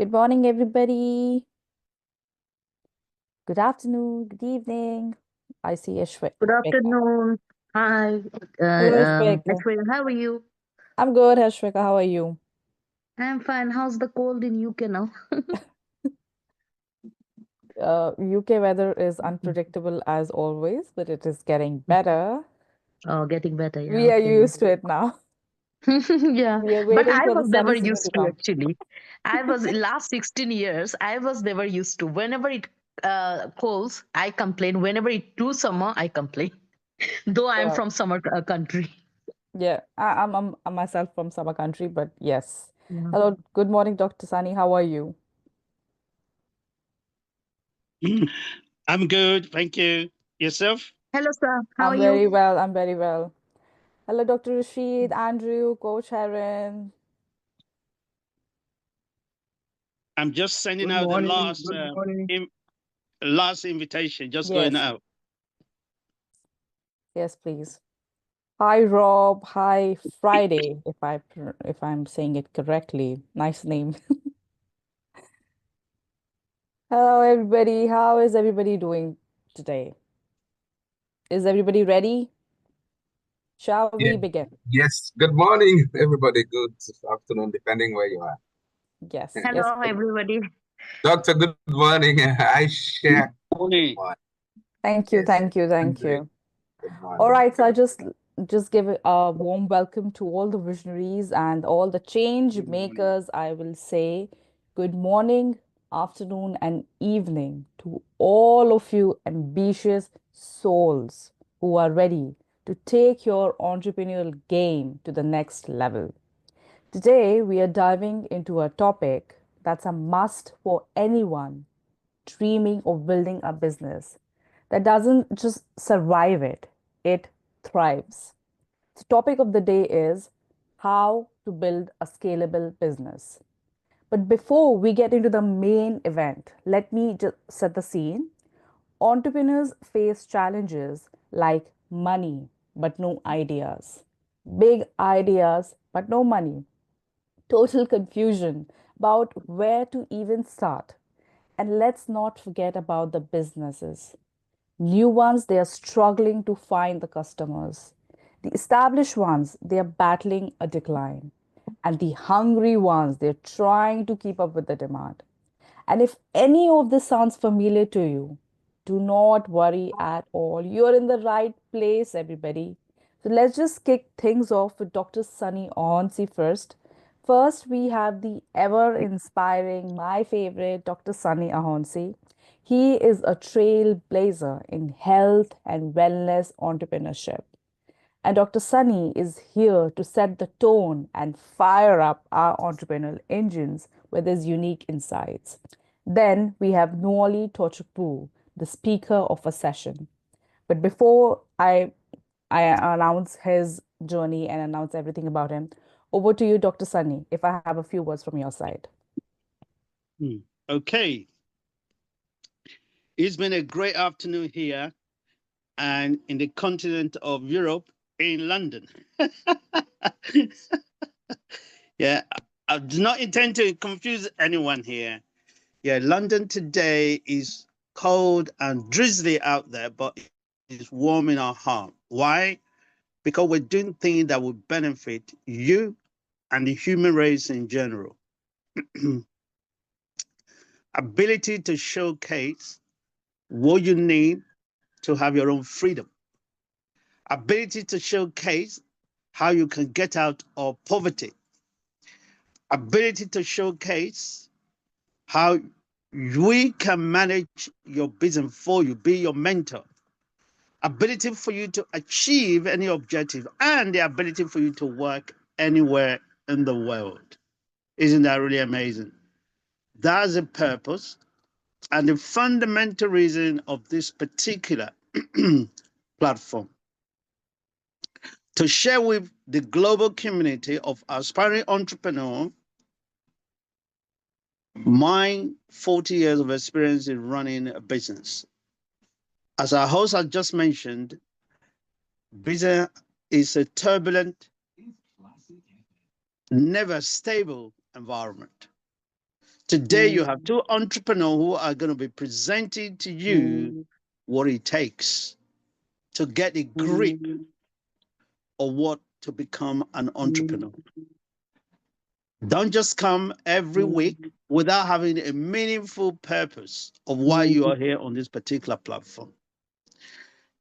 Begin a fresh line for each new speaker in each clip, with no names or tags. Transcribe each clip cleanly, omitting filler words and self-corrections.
Good morning, everybody. Good afternoon, good evening. I see Ashwika.
Good afternoon. Hi,
Hello, Ashwika.
Ashwin, how are you?
I'm good, Ashwika. How are you?
I'm fine. How's the cold in UK now?
UK weather is unpredictable as always, but it is getting better.
Oh, getting better. Yeah,
We are
okay.
used to it now.
Yeah,
We are
but
waiting
I
for the
was never
sunny season to
used to
come.
actually. I was last 16 years, I was never used to. Whenever it colds, I complain. Whenever it too summer, I complain. Though I'm
Yeah,
from summer country.
yeah. I'm myself from summer country, but yes.
Yeah.
Hello, good morning, Dr. Sunny. How are you?
I'm good, thank you. Yourself?
Hello, sir. How are
I'm
you?
very well. I'm very well. Hello, Dr. Rashid, Andrew, Coach Heron.
I'm just sending
Good
out the
morning. Good morning.
last invitation, just going
Yes,
out.
yes, please. Hi Rob, hi Friday, if I'm saying it correctly. Nice name. Hello everybody. How is everybody doing today? Is everybody ready? Shall
Yeah.
we begin?
Yes. Good morning, everybody. Good afternoon, depending where you are.
Yes, yes,
Hello,
please.
everybody.
Doctor, good morning. Aisha.
Morning.
Thank you,
Yes.
thank you, thank
Andre.
you.
Good
All
morning.
right, so I just give a warm welcome to all the visionaries and all the change
Good morning.
makers. I will say good morning, afternoon, and evening to all of you ambitious souls who are ready to take your entrepreneurial game to the next level. Today, we are diving into a topic that's a must for anyone dreaming of building a business that doesn't just survive it, it thrives. The topic of the day is how to build a scalable business. But before we get into the main event, let me just set the scene. Entrepreneurs face challenges like money, but no ideas, big ideas, but no money, total confusion about where to even start. And let's not forget about the businesses. New ones, they are struggling to find the customers. The established ones, they are battling a decline. And the hungry ones, they're trying to keep up with the demand. And if any of this sounds familiar to you, do not worry at all. You're in the right place, everybody. So let's just kick things off with Dr. Sunny Onsi first. First, we have the ever inspiring, my favorite, Dr. Sunny Ahonsi. He is a trailblazer in health and wellness entrepreneurship. And Dr. Sunny is here to set the tone and fire up our entrepreneurial engines with his unique insights. Then we have Nuali Tochukwu, the speaker of a session. But before I announce his journey and announce everything about him, over to you, Dr. Sunny, if I have a few words from your side.
Okay. It's been a great afternoon here and in the continent of Europe in London. Yeah, I do not intend to confuse anyone here. Yeah, London today is cold and drizzly out there, but it's warm in our heart. Why? Because we're doing things that will benefit you and the human race in general. Ability to showcase what you need to have your own freedom. Ability to showcase how you can get out of poverty. Ability to showcase how we can manage your business for you, be your mentor. Ability for you to achieve any objective and the ability for you to work anywhere in the world. Isn't that really amazing? That's the purpose and the fundamental reason of this particular platform to share with the global community of aspiring entrepreneurs my 40 years of experience in running a business. As our host has just mentioned, business is a turbulent, never stable environment. Today, you have two entrepreneurs who are going to be presenting to you what it takes to get a grip of what to become an entrepreneur. Don't just come every week without having a meaningful purpose of why you are here on this particular platform.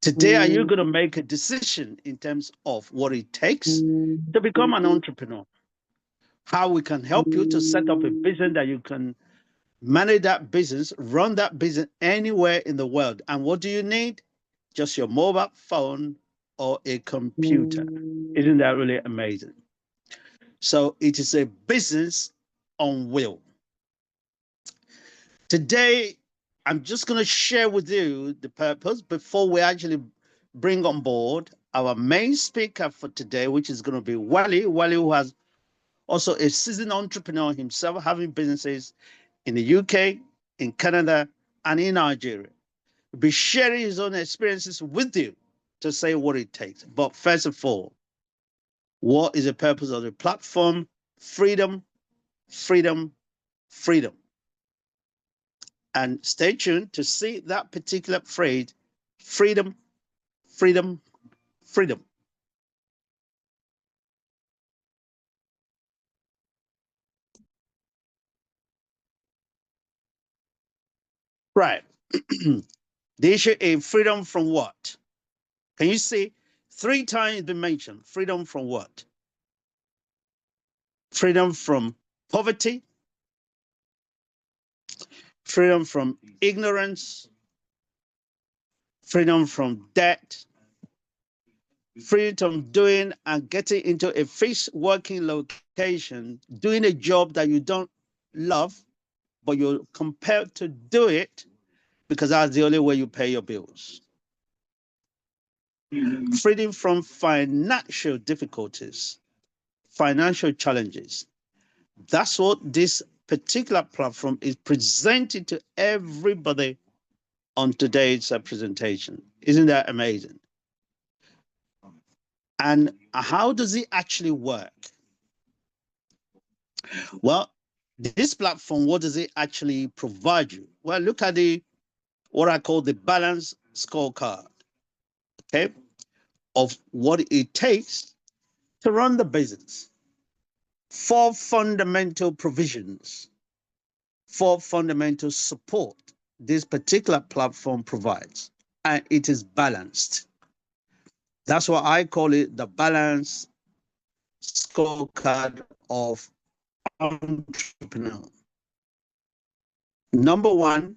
Today, are you going to make a decision in terms of what it takes to become an entrepreneur? How we can help you to set up a business that you can manage that business, run that business anywhere in the world. And what do you need? Just your mobile phone or a computer. Isn't that really amazing? So it is a business on wheel. Today, I'm just going to share with you the purpose before we actually bring on board our main speaker for today, which is going to be Wally. Wally, who has also a seasoned entrepreneur himself, having businesses in the UK, in Canada, and in Nigeria. He'll be sharing his own experiences with you to say what it takes. But first of all, what is the purpose of the platform? Freedom, freedom, freedom. And stay tuned to see that particular phrase, freedom, freedom, freedom. Right. The issue is freedom from what? Can you see? 3 times been mentioned. Freedom from what? Freedom from poverty, freedom from ignorance, freedom from debt, freedom from doing and getting into a fixed working location, doing a job that you don't love, but you're compelled to do it because that's the only way you pay your bills. Freedom from financial difficulties, financial challenges. That's what this particular platform is presenting to everybody on today's presentation. Isn't that amazing? And how does it actually work? Well, this platform, what does it actually provide you? Well, look at what I call the balance scorecard, okay, of what it takes to run the business. 4 fundamental provisions, 4 fundamental support this particular platform provides, and it is balanced. That's why I call it the balance scorecard of entrepreneur. Number 1,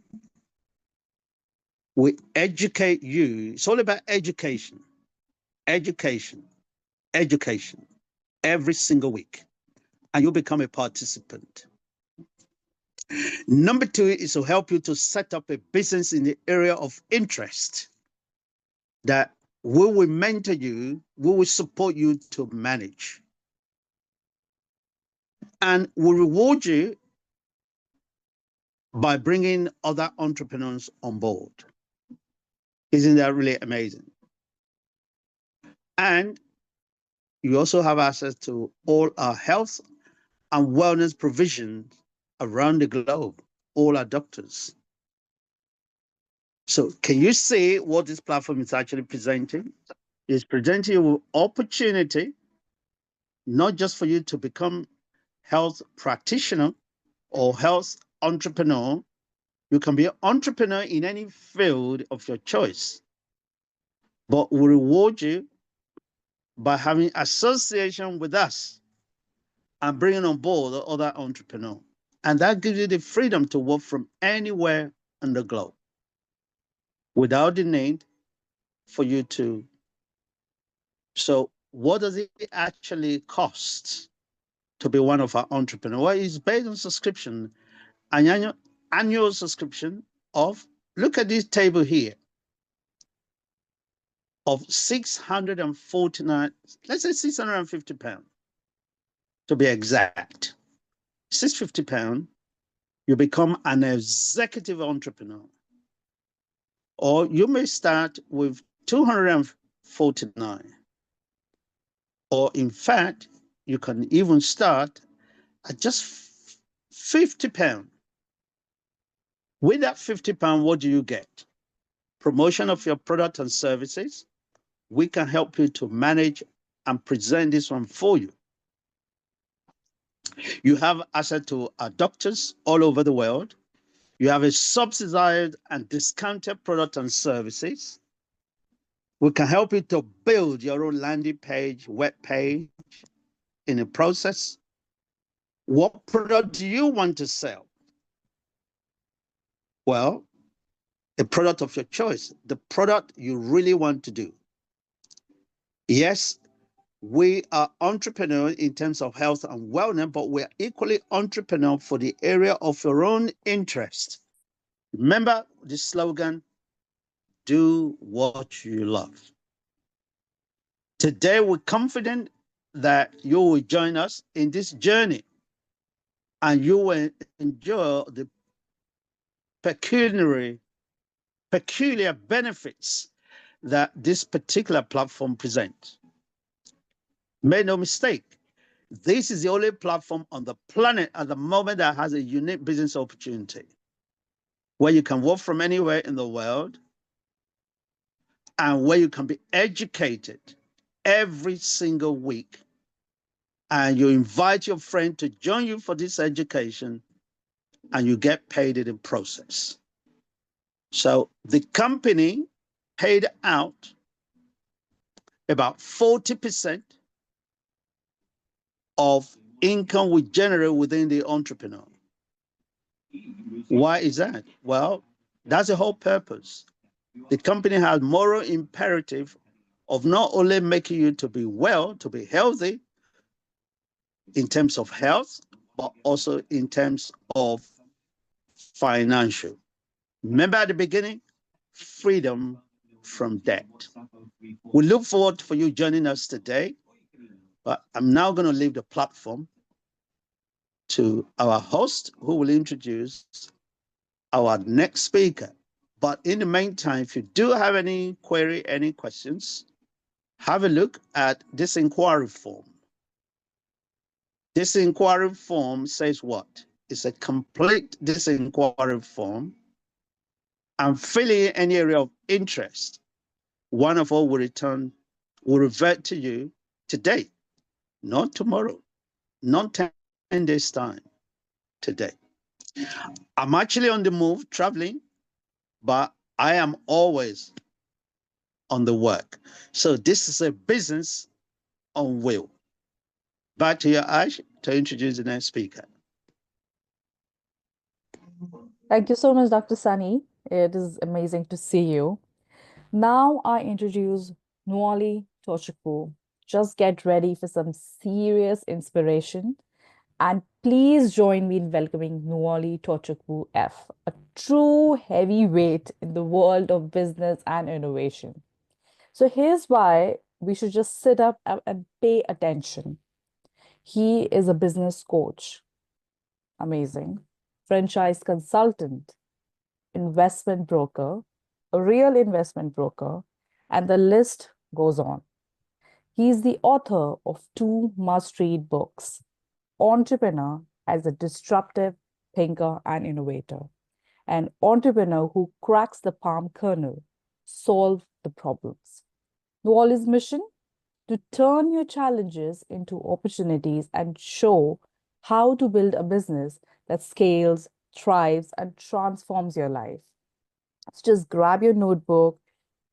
we educate you. It's all about education, education, education every single week, and you'll become a participant. Number 2 is to help you to set up a business in the area of interest that we will mentor you, we will support you to manage, and will reward you by bringing other entrepreneurs on board. Isn't that really amazing? And you also have access to all our health and wellness provisions around the globe, all our doctors. So can you see what this platform is actually presenting? It's presenting you with opportunity, not just for you to become health practitioner or health entrepreneur. You can be an entrepreneur in any field of your choice, but we reward you by having association with us and bringing on board other entrepreneurs. And that gives you the freedom to work from anywhere on the globe without the need for you to. So what does it actually cost to be one of our entrepreneurs? Well, it's based on subscription, an annual subscription of, look at this table here, of 649, let's say 650 pounds to be exact. 650 pounds, you become an executive entrepreneur. Or you may start with 249. Or in fact, you can even start at just 50 pounds With that £50, what do you get? Promotion of your product and services. We can help you to manage and present this one for you. You have access to our doctors all over the world. You have a subsidized and discounted product and services. We can help you to build your own landing page, web page in the process. What product do you want to sell? Well, a product of your choice, the product you really want to do. Yes, we are entrepreneurs in terms of health and wellness, but we're equally entrepreneur for the area of your own interest. Remember the slogan, do what you love. Today, we're confident that you will join us in this journey and you will enjoy the peculiar benefits that this particular platform presents. Make no mistake, this is the only platform on the planet at the moment that has a unique business opportunity where you can work from anywhere in the world and where you can be educated every single week. And you invite your friend to join you for this education and you get paid in the process. So the company paid out about 40% of income we generate within the entrepreneur. Why is that? Well, that's the whole purpose. The company has moral imperative of not only making you to be well, to be healthy in terms of health, but also in terms of financial. Remember at the beginning, freedom from debt. We look forward for you joining us today, but I'm now going to leave the platform to our host who will introduce our next speaker. But in the meantime, if you do have any query, any questions, have a look at this inquiry form. This inquiry form says what? It's a complete inquiry form and fill in any area of interest. One of all will revert to you today, not tomorrow, not 10 days time, today. I'm actually on the move, traveling, but I am always on the work. So this is a business on wheel. Back to you, Ash, to introduce the next speaker.
Thank you so much, Dr. Sunny. It is amazing to see you. Now I introduce Nwali Tochukwu. Just get ready for some serious inspiration. And please join me in welcoming Nwali Tochukwu F, a true heavyweight in the world of business and innovation. So here's why we should just sit up and pay attention. He is a business coach. Amazing. Franchise consultant, investment broker, a real investment broker, and the list goes on. He's the author of 2 must-read books, Entrepreneur as a Disruptive Thinker and Innovator, and Entrepreneur Who Cracks the Palm Kernel, Solve the Problems. Nwali's mission? To turn your challenges into opportunities and show how to build a business that scales, thrives, and transforms your life. So just grab your notebook,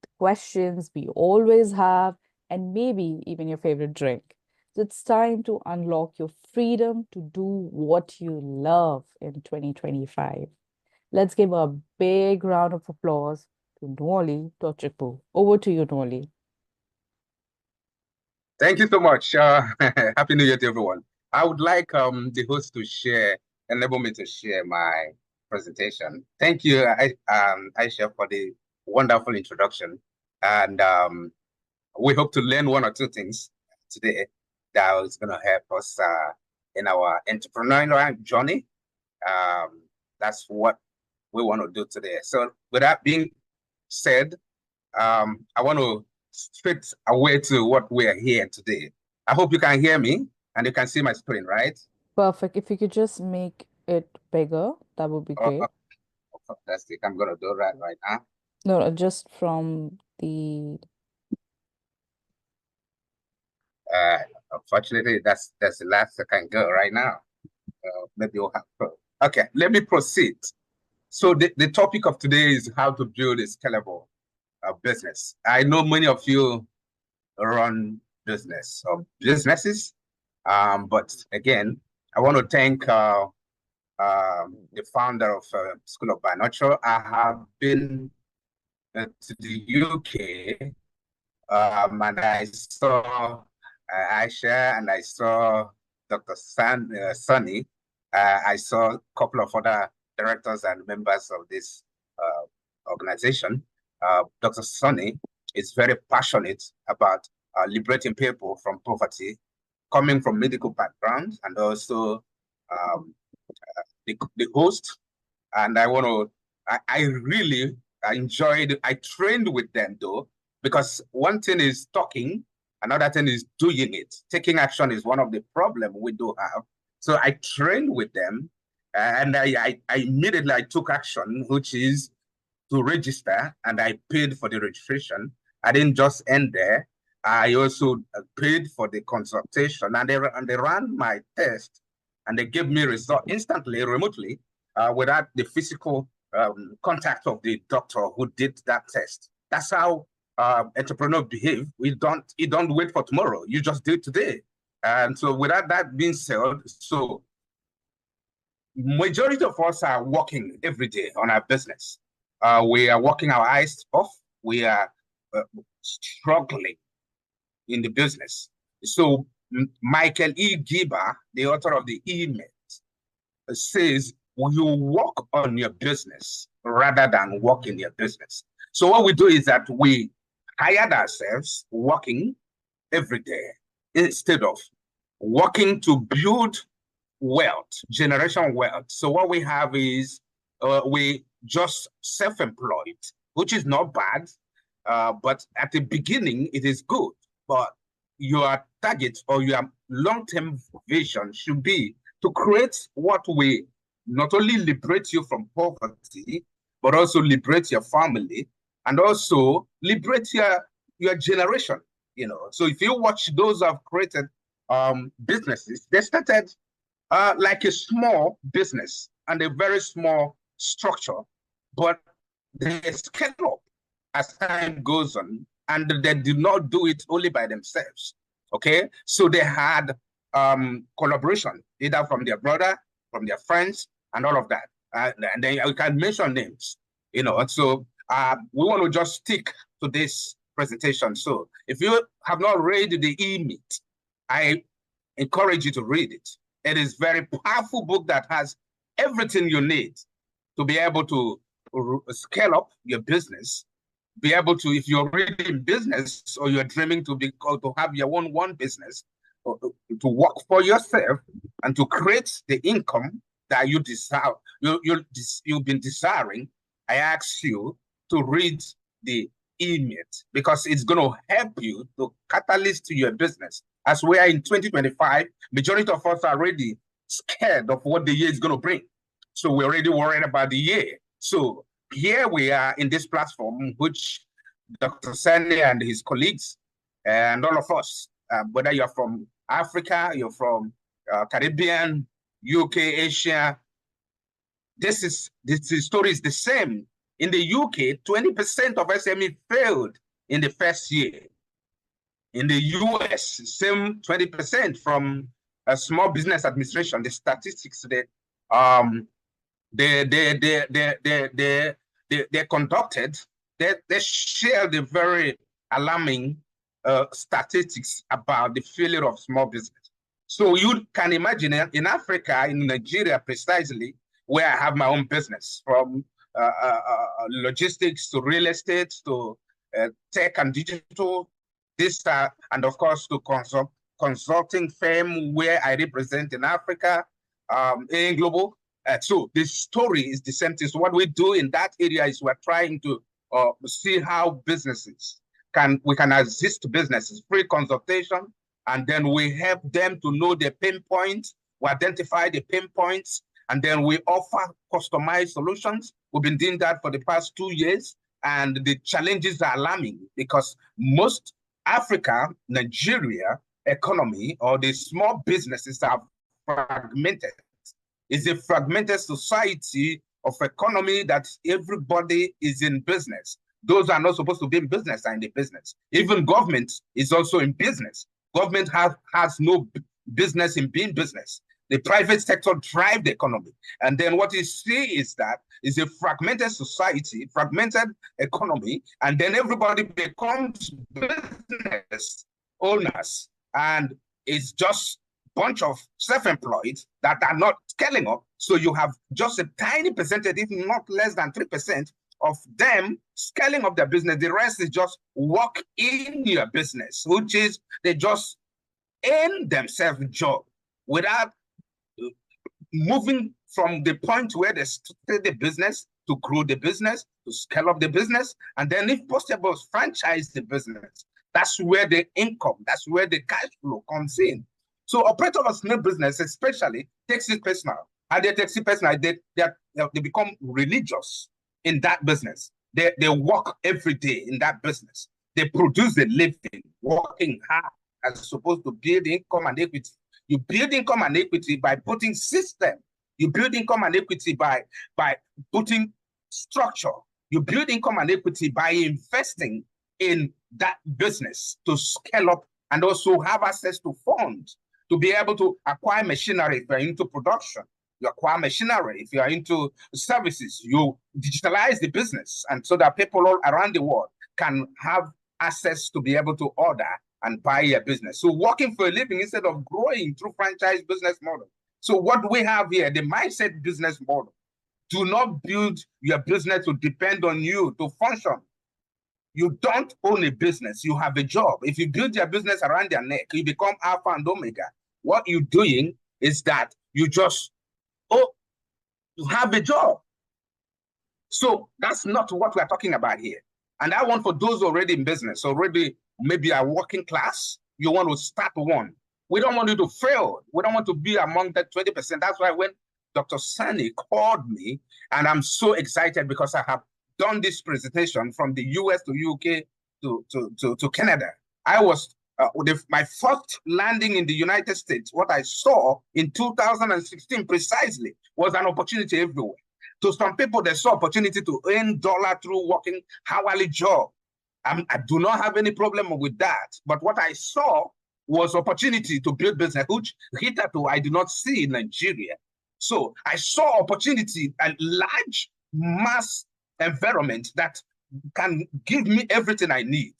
the questions we always have, and maybe even your favorite drink. So it's time to unlock your freedom to do what you love in 2025. Let's give a big round of applause to Nwali Tochukwu. Over to you, Nwali.
Thank you so much. Happy New Year to everyone. I would like the host to enable me to share my presentation. Thank you, Aisha, for the wonderful introduction. And we hope to learn 1 or 2 things today that is going to help us in our entrepreneurial journey. That's what we want to do today. So with that being said, I want to straight away to what we are here today. I hope you can hear me and you can see my screen, right?
Perfect. If you could just make it bigger, that would be great.
Fantastic. I'm going to do that right now.
No, just from the
Unfortunately, that's the last I can go right now. Maybe we'll have to. Okay, let me proceed. So the topic of today is how to build a scalable business. I know many of you run businesses, but again, I want to thank the founder of School of Binature. I have been to the UK, and I saw Aisha, and I saw Dr. Sunny. I saw a couple of other directors and members of this organization. Dr. Sunny is very passionate about liberating people from poverty, coming from medical backgrounds, and also the host. And I want to, I really enjoyed, I trained with them though, because one thing is talking, another thing is doing it. Taking action is one of the problems we do have. So I trained with them, and I immediately took action, which is to register, and I paid for the registration. I didn't just end there. I also paid for the consultation, and they ran my test, and they gave me result instantly, remotely, without the physical contact of the doctor who did that test. That's how entrepreneurs behave. You don't wait for tomorrow. You just do it today. And so without that being said, so majority of us are working every day on our business. We are working our eyes off. We are struggling in the business. So Michael E. Giba, the author of the E-Myth, says you work on your business rather than work in your business. So what we do is that we hired ourselves working every day instead of working to build wealth, generation wealth. So what we have is we just self-employed, which is not bad, but at the beginning it is good. But your target or your long-term vision should be to create what will not only liberate you from poverty, but also liberate your family and also liberate your generation. You know, so if you watch those who have created businesses, they started like a small business and a very small structure, but they scale up as time goes on, and they did not do it only by themselves. Okay, so they had collaboration either from their brother, from their friends, and all of that. And then you can mention names, you know. So we want to just stick to this presentation. So if you have not read the E-Myth, I encourage you to read it. It is a very powerful book that has everything you need to be able to scale up your business, be able to, if you're already in business or you're dreaming to have your own business, or to work for yourself and to create the income that you desire, you've been desiring, I ask you to read the E-Myth because it's going to help you to catalyst to your business. As we are in 2025, majority of us are already scared of what the year is going to bring. So we're already worried about the year. So here we are in this platform, which Dr. Sunny and his colleagues and all of us, whether you're from Africa, you're from Caribbean, UK, Asia, this story is the same. In the UK, 20% of SME failed in the first year. In the US, same 20% from a Small Business Administration. The statistics that they conducted, they shared the very alarming statistics about the failure of small business. So you can imagine in Africa, in Nigeria precisely, where I have my own business, from logistics to real estate to tech and digital, and of course to consulting firm where I represent in Africa, in global. So the story is the same thing. So what we do in that area is we're trying to see how we can assist businesses, free consultation, and then we help them to know their pain points, we identify the pain points, And then we offer customized solutions. We've been doing that for the past 2 years, and the challenges are alarming because most Africa, Nigeria economy, or the small businesses are fragmented. It's a fragmented society of economy that everybody is in business. Those are not supposed to be in business are in the business. Even government is also in business. Government has no business in being business. The private sector drives the economy. And then what you see is that is a fragmented society, fragmented economy, and then everybody becomes business owners. And it's just a bunch of self-employed that are not scaling up. So you have just a tiny percentage, if not less than 3%, of them scaling up their business. The rest is just work in your business, which is they just earn themselves a job without moving from the point where they started the business to grow the business, to scale up the business, and then if possible, franchise the business. That's where the income, that's where the cash flow comes in. So operator of small business especially takes it personal. And they take it personal, they become religious in that business. They work every day in that business. They produce a living, working hard as opposed to build income and equity. You build income and equity by putting system. You build income and equity by putting structure. You build income and equity by investing in that business to scale up and also have access to funds to be able to acquire machinery if you're into production. You acquire machinery if you are into services. You digitalize the business, and so that people all around the world can have access to be able to order and buy a business. So working for a living instead of growing through franchise business model. So what we have here, the mindset business model. Do not build your business to depend on you to function. You don't own a business, you have a job. If you build your business around your neck, you become alpha and omega. What you're doing is that you just, you have a job. So that's not what we're talking about here. And I want for those already in business, already maybe a working class, you want to start one. We don't want you to fail. We don't want to be among that 20%. That's why when Dr. Sani called me, and I'm so excited because I have done this presentation from the US to UK to Canada. I was, my first landing in the United States, what I saw in 2016 precisely was an opportunity everywhere. To some people, they saw opportunity to earn dollar through working hourly job. I do not have any problem with that. But what I saw was opportunity to build business, which hitherto I do not see in Nigeria. So I saw opportunity, a large mass environment that can give me everything I need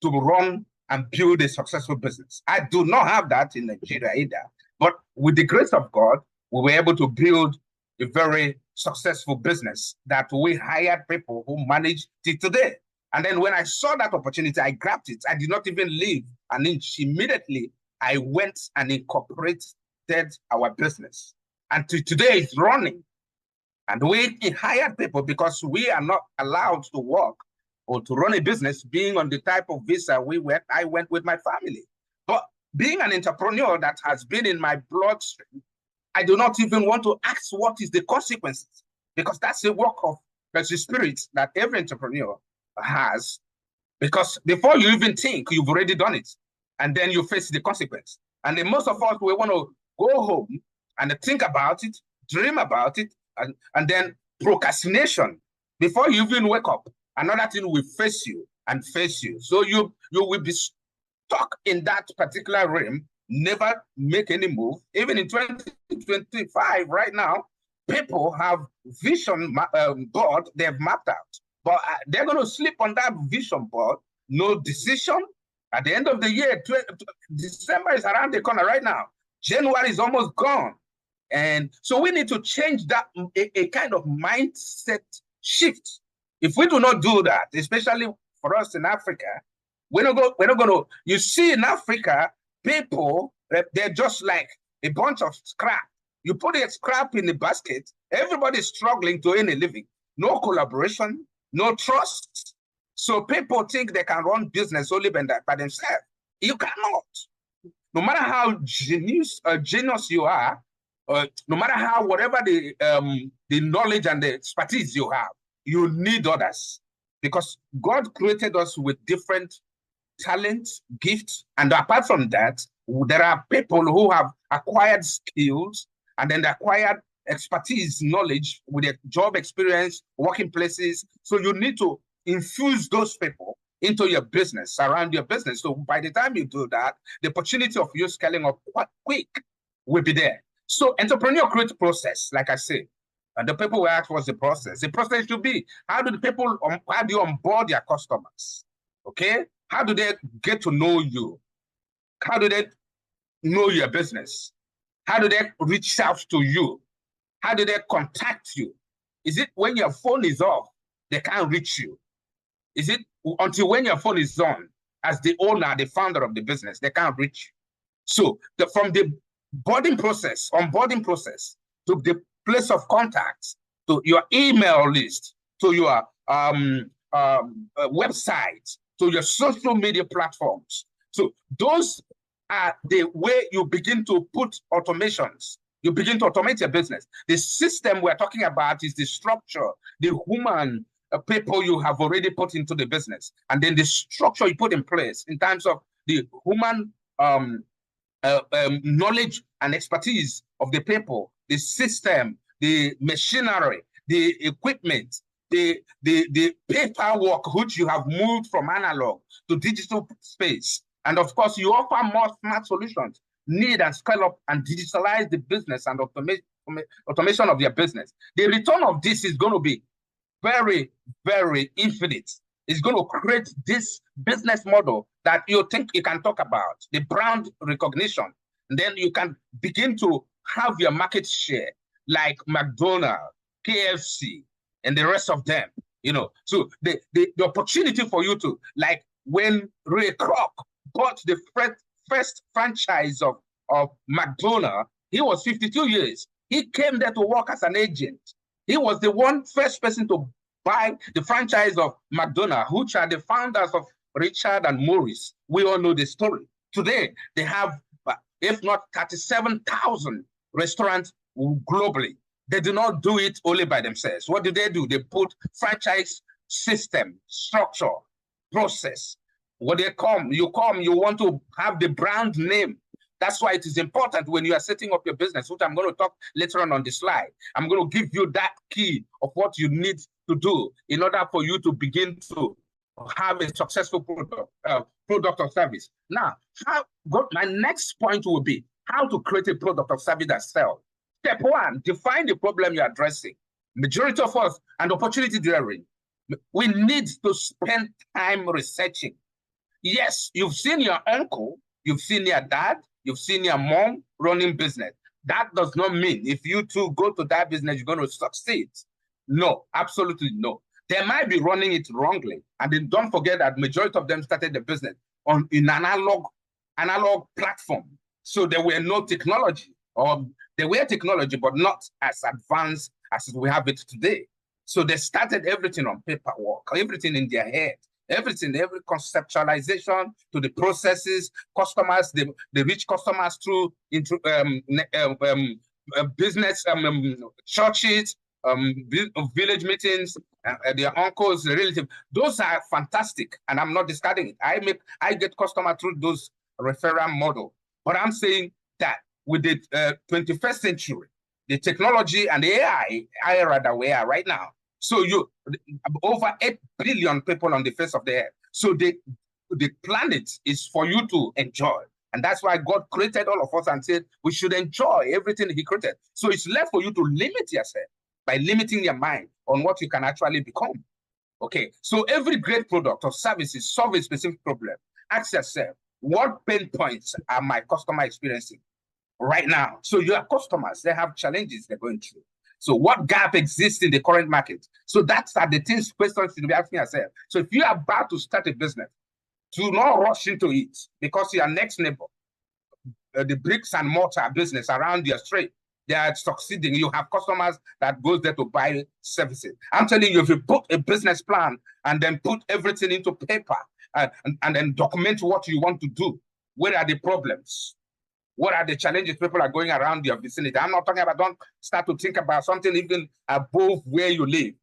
to run and build a successful business. I do not have that in Nigeria either. But with the grace of God, we were able to build a very successful business that we hired people who manage it today. And then when I saw that opportunity, I grabbed it. I did not even leave an inch. Immediately, I went and incorporated our business. And today it's running. And we hired people because we are not allowed to work or to run a business being on the type of visa I went with my family. But being an entrepreneur that has been in my bloodstream, I do not even want to ask what is the consequences, because that's a work of the spirit that every entrepreneur has. Because before you even think, you've already done it, and then you face the consequence. And then most of us, we want to go home and think about it, dream about it, and then procrastination. Before you even wake up, another thing will face you and face you. So you will be stuck in that particular realm, never make any move. Even in 2025, right now, people have vision board they've mapped out, but they're going to sleep on that vision board. No decision. At the end of the year, December is around the corner right now. January is almost gone. And so we need to change that, a kind of mindset shift. If we do not do that, especially for us in Africa, we're not going to, you see in Africa, people, they're just like a bunch of scrap. You put a scrap in the basket, everybody's struggling to earn a living. No collaboration, no trust. So people think they can run business only by themselves. You cannot. No matter how genius you are, no matter how, whatever the knowledge and the expertise you have, you need others, because God created us with different talents, gifts, and apart from that, there are people who have acquired skills and then acquired expertise, knowledge with their job experience, working places. So you need to infuse those people into your business, around your business. So by the time you do that, the opportunity of you scaling up quite quick will be there. So entrepreneur create process, like I said, and the people will ask what's the process. The process should be, how do you onboard your customers? Okay? How do they get to know you? How do they know your business? How do they reach out to you? How do they contact you? Is it when your phone is off, they can't reach you? Is it until when your phone is on, as the owner, the founder of the business, they can't reach you? So from the onboarding process to the place of contact, to your email list, to your website, to your social media platforms. So those are the way you begin to put automations. You begin to automate your business. The system we're talking about is the structure, the human people you have already put into the business, and then the structure you put in place in terms of the human knowledge and expertise of the people, the system, the machinery, the equipment, the paperwork which you have moved from analog to digital space. And of course, you offer more smart solutions, need and scale up and digitalize the business and automation of your business. The return of this is going to be very, very infinite. It's going to create this business model that you think you can talk about, the brand recognition. And then you can begin to have your market share like McDonald's, KFC, and the rest of them, you know. So the opportunity for you to, like when Ray Kroc bought the first franchise of McDonald's, he was 52 years. He came there to work as an agent. He was the first person to buy the franchise of McDonald's, which are the founders of Richard and Maurice. We all know the story. Today, they have, if not 37,000 restaurants globally. They do not do it only by themselves. What do? They put franchise system, structure, process. When you want to have the brand name. That's why it is important when you are setting up your business, which I'm going to talk later on the slide. I'm going to give you that key of what you need to do in order for you to begin to have a successful product or service. Now, my next point will be how to create a product or service that sells. Step one, define the problem you're addressing. Majority of us, and opportunity driven, we need to spend time researching. Yes, you've seen your uncle, you've seen your dad, you've seen your mom running business. That does not mean if you two go to that business, you're going to succeed. No, absolutely no. They might be running it wrongly. And then don't forget that majority of them started the business in analog platform. So there were no technology, or there were technology, but not as advanced as we have it today. So they started everything on paperwork, everything in their head. Everything, every conceptualization to the processes, customers, they reach customers through business, churches, village meetings, their uncles, their relatives. Those are fantastic, and I'm not discarding it. I get customers through those referral model. But I'm saying that with the 21st century, the technology and the AI era that we are right now, so over 8 billion people on the face of the earth. So the planet is for you to enjoy. And that's why God created all of us and said we should enjoy everything he created. So it's left for you to limit yourself by limiting your mind on what you can actually become. Okay, so every great product or service solves a specific problem. Ask yourself, what pain points are my customer experiencing right now? So your customers, they have challenges they're going through. So what gap exists in the current market? So that's the questions you should be asking yourself. So if you are about to start a business, do not rush into it, because your next neighbor, the bricks and mortar business around your street, they are succeeding. You have customers that goes there to buy services. I'm telling you, if you put a business plan and then put everything into paper and then document what you want to do, where are the problems? What are the challenges people are going around your vicinity? I'm not talking about, don't start to think about something even above where you live.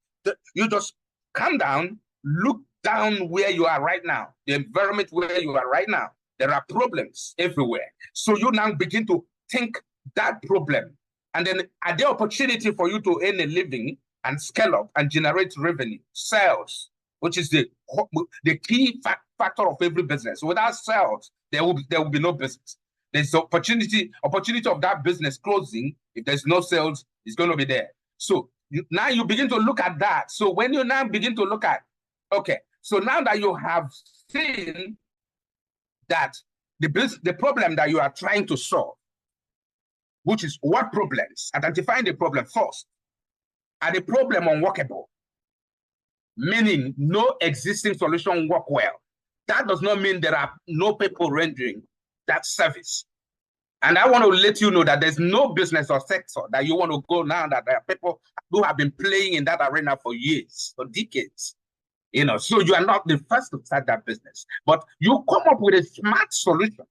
You just calm down, look down where you are right now, the environment where you are right now. There are problems everywhere. So you now begin to think that problem. And then are there opportunity for you to earn a living and scale up and generate revenue, sales, which is the key factor of every business. Without sales, there will be no business. There's opportunity of that business closing. If there's no sales, it's going to be there. So now you begin to look at that. So when you now begin to look at, okay, so now that you have seen that the problem that you are trying to solve, which is what problems, identifying the problem first, are the problem unworkable, meaning no existing solution work well. That does not mean there are no people rendering that service. And I want to let you know that there's no business or sector that you want to go now that there are people who have been playing in that arena for years, for decades. You know, so you are not the first to start that business, but you come up with a smart solution,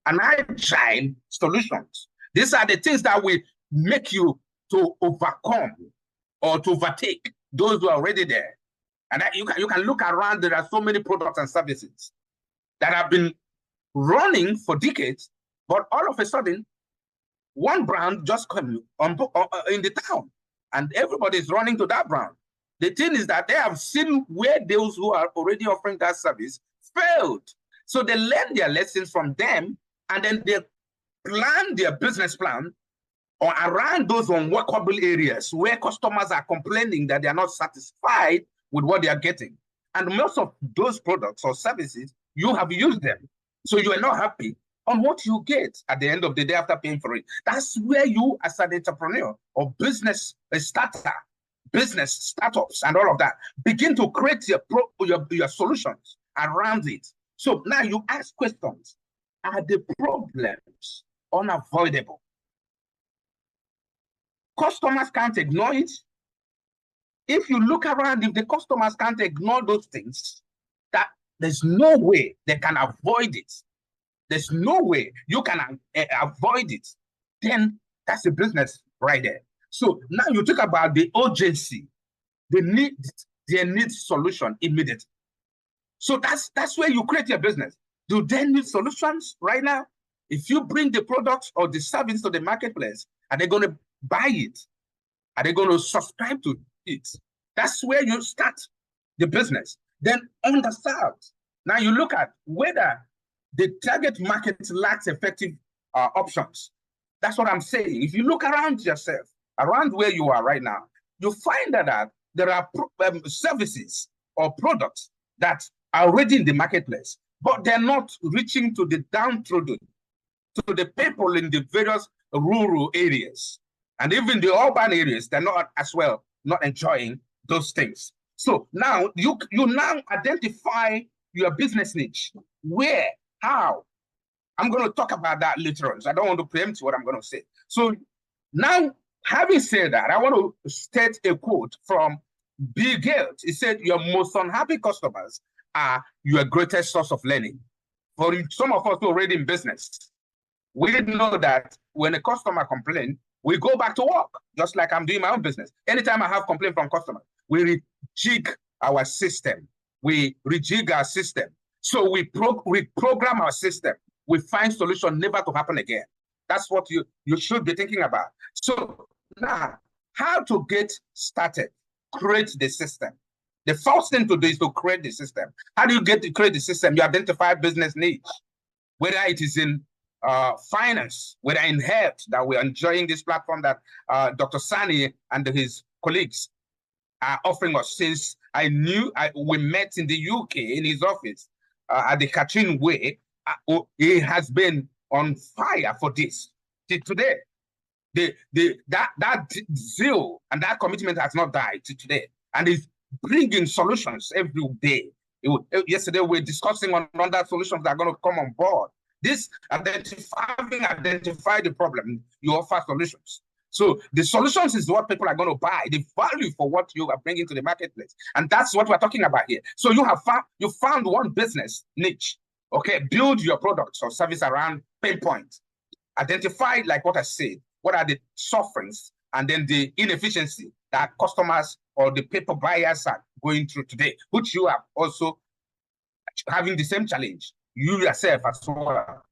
an agile solutions. These are the things that will make you to overcome or to overtake those who are already there. And you can look around, there are so many products and services that have been running for decades, but all of a sudden, one brand just came in the town, and everybody is running to that brand. The thing is that they have seen where those who are already offering that service failed. So they learn their lessons from them, and then they plan their business plan or around those unworkable areas where customers are complaining that they are not satisfied with what they are getting. And most of those products or services, you have used them. So you are not happy on what you get at the end of the day after paying for it. That's where you, as an entrepreneur or business starter, business startups and all of that, begin to create your solutions around it. So now you ask questions. Are the problems unavoidable? Customers can't ignore it. If you look around, if the customers can't ignore those things, that there's no way they can avoid it. There's no way you can avoid it. Then that's a business right there. So now you talk about the urgency. They need solution immediately. So that's where you create your business. Do they need solutions right now? If you bring the products or the service to the marketplace, are they going to buy it? Are they going to subscribe to it? That's where you start the business. Then understand. Now you look at whether the target market lacks effective options. That's what I'm saying. If you look around yourself, around where you are right now, you find that there are services or products that are already in the marketplace, but they're not reaching to the downtrodden, to the people in the various rural areas. And even the urban areas, they're not as well, not enjoying those things. So now you now identify your business niche. Where, how? I'm going to talk about that later on. So I don't want to preempt what I'm going to say. So now, having said that, I want to state a quote from Bill Gates. He said, your most unhappy customers are your greatest source of learning. For some of us who are already in business, we know that when a customer complains, we go back to work, just like I'm doing my own business. Anytime I have complaint from customers, we rejig our system. We rejig our system. So we program our system. We find solution never to happen again. That's what you should be thinking about. So now, how to get started? Create the system. The first thing to do is to create the system. How do you get to create the system? You identify business needs, whether it is in finance, whether in health, that we're enjoying this platform that Dr. Sani and his colleagues are offering us. Since we met in the UK in his office at the Katrin Way, he has been on fire for this. Today, that zeal and that commitment has not died to today, and is bringing solutions every day. Yesterday, we were discussing on other solutions that are going to come on board. This identify the problem, you offer solutions. So the solutions is what people are going to buy, the value for what you are bringing to the marketplace. And that's what we're talking about here. So you found one business niche, okay? Build your products or service around pain points. identify, like what I said, what are the sufferings and then the inefficiency that customers or the paper buyers are going through today, which you are also having the same challenge, you yourself as well.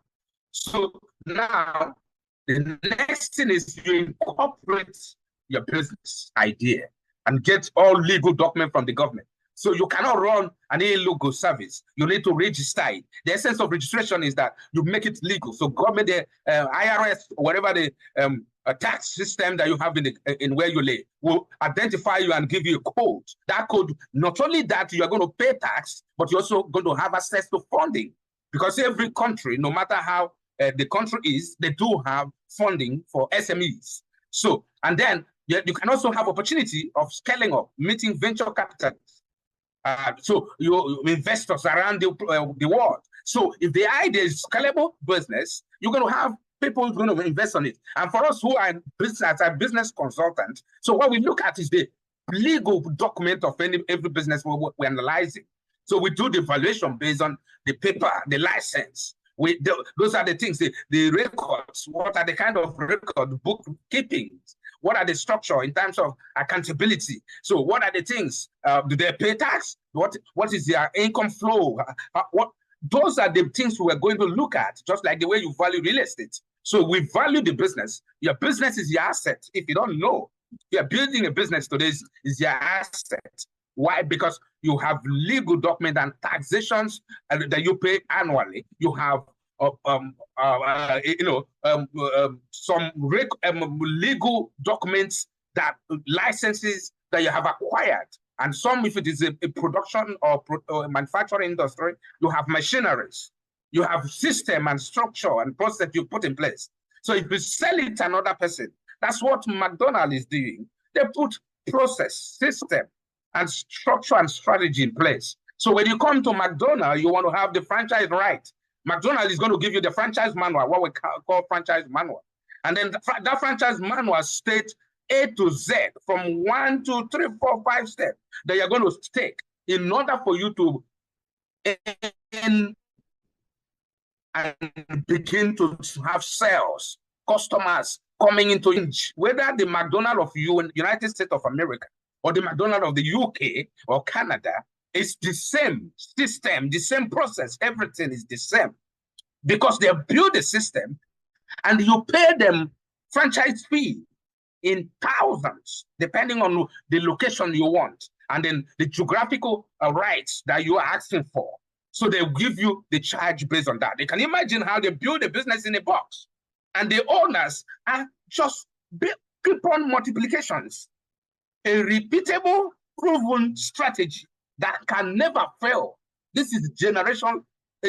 So now, the next thing is you incorporate your business idea and get all legal documents from the government. So you cannot run an illegal service. You need to register it. The essence of registration is that you make it legal. So government, the IRS, whatever the tax system that you have in where you live, will identify you and give you a code. That code, not only that you are going to pay tax, but you're also going to have access to funding. Because every country, no matter how the country is, they do have funding for SMEs. So, and then you can also have opportunity of scaling up, meeting venture capitalists. So you investors around the world. So if the idea is scalable business, you're going to have people who are going to invest on it. And for us who are in business, as a business consultant, so what we look at is the legal document of every business we're analyzing. So we do the valuation based on the paper, the license. Those are the things, the records. What are the kind of record bookkeeping? What are the structure in terms of accountability? So what are the things? Do they pay tax? What is their income flow? Those are the things we're going to look at, just like the way you value real estate. So we value the business. Your business is your asset. If you don't know, you're building a business today is your asset. Why? Because you have legal document and taxations that you pay annually. You have some legal documents, that licenses that you have acquired, and some, if it is a production or manufacturing industry, you have machineries, you have system and structure and process you put in place. So if you sell it to another person, that's what McDonald's is doing. They put process, system, and structure and strategy in place. So when you come to McDonald's, you want to have the franchise right. McDonald's is going to give you the franchise manual, what we call franchise manual. And then that franchise manual states A to Z, from 1, 2, 3, 4, 5 steps that you're going to take in order for you to and begin to have sales, customers coming into inch, whether the McDonald's of United States of America or the McDonald's of the UK or Canada, it's the same system, the same process. Everything is the same because they build a system and you pay them franchise fee in thousands, depending on the location you want and then the geographical rights that you are asking for. So they give you the charge based on that. They can imagine how they build a business in a box, and the owners are just keep on multiplications. A repeatable, proven strategy that can never fail. This is a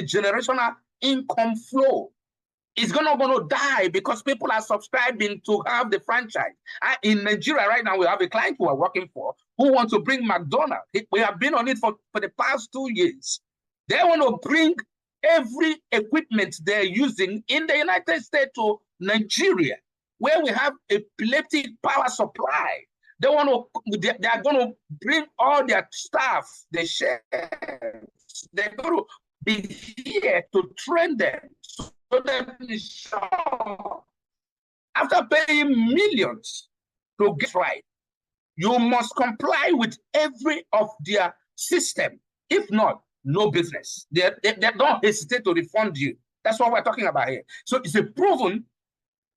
generational income flow. It's not going to die because people are subscribing to have the franchise. In Nigeria right now, we have a client who are working for who wants to bring McDonald's. We have been on it for the past 2 years. They want to bring every equipment they're using in the United States to Nigeria, where we have a epileptic power supply. They are going to bring all their staff, the chefs. They're going to be here to train them so that after paying millions to get right, you must comply with every of their system. If not, no business. They don't hesitate to refund you. That's what we're talking about here. So it's a proven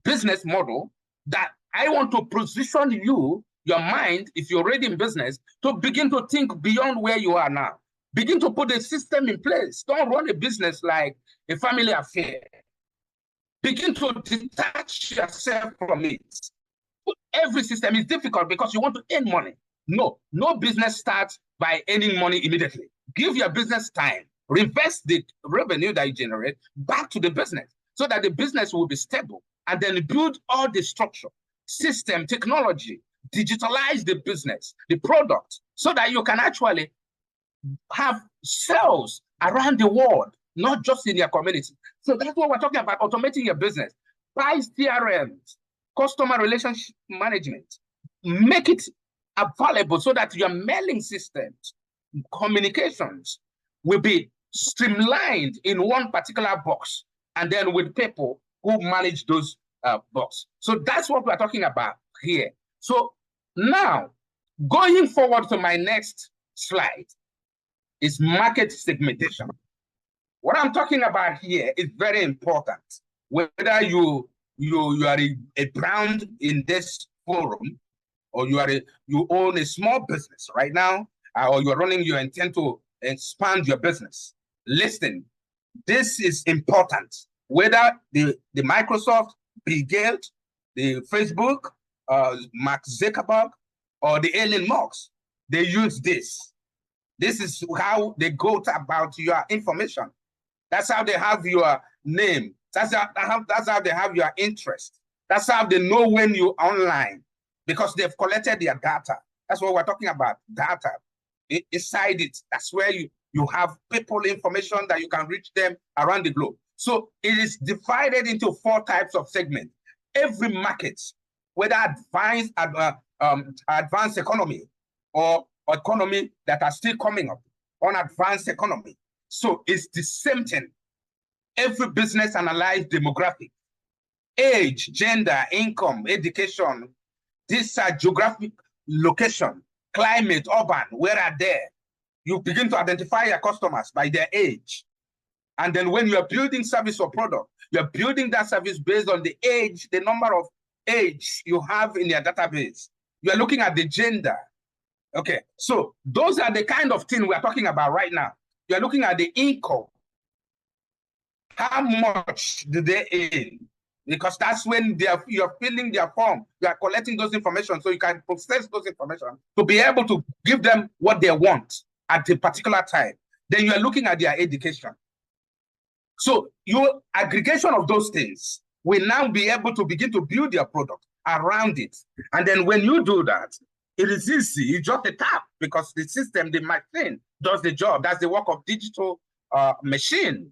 business model that I want to position you, your mind, if you're already in business, to begin to think beyond where you are now. Begin to put a system in place. Don't run a business like a family affair. Begin to detach yourself from it. Every system is difficult because you want to earn money. No business starts by earning money immediately. Give your business time. Reinvest the revenue that you generate back to the business so that the business will be stable, and then build all the structure, system, technology, digitalize the business, the product, so that you can actually have sales around the world, not just in your community. So that's what we're talking about, automating your business. Buy CRMs, customer relationship management, make it available so that your mailing systems, communications will be streamlined in one particular box, and then with people who manage those books. So that's what we're talking about here. So now, going forward to my next slide is market segmentation. What I'm talking about here is very important. Whether you are a brand in this forum, or you own a small business right now, or you intend to expand your business. Listen, this is important. Whether the Microsoft, Bill Gates, the Facebook, Mark Zuckerberg, or the Elon Musk, they use this. This is how they go about your information. That's how they have your name. That's how they have your interest. That's how they know when you're online, because they've collected their data. That's what we're talking about, data. Inside it, that's where you have people information that you can reach them around the globe. So it is divided into 4 types of segments. Every market, whether advanced economy or economy that are still coming up, unadvanced economy. So it's the same thing. Every business analyze demographic, age, gender, income, education. These are geographic location, climate, urban, where are they? You begin to identify your customers by their age. And then when you're building service or product, you're building that service based on the age, the number of age you have in your database. You're looking at the gender. Okay, so those are the kind of thing we're talking about right now. You're looking at the income. How much do they earn? Because that's when you're filling their form. You are collecting those information so you can process those information to be able to give them what they want at a particular time. Then you are looking at their education. So your aggregation of those things will now be able to begin to build your product around it. And then when you do that, it is easy. You just a tap, because the system, the machine, does the job. That's the work of digital machine.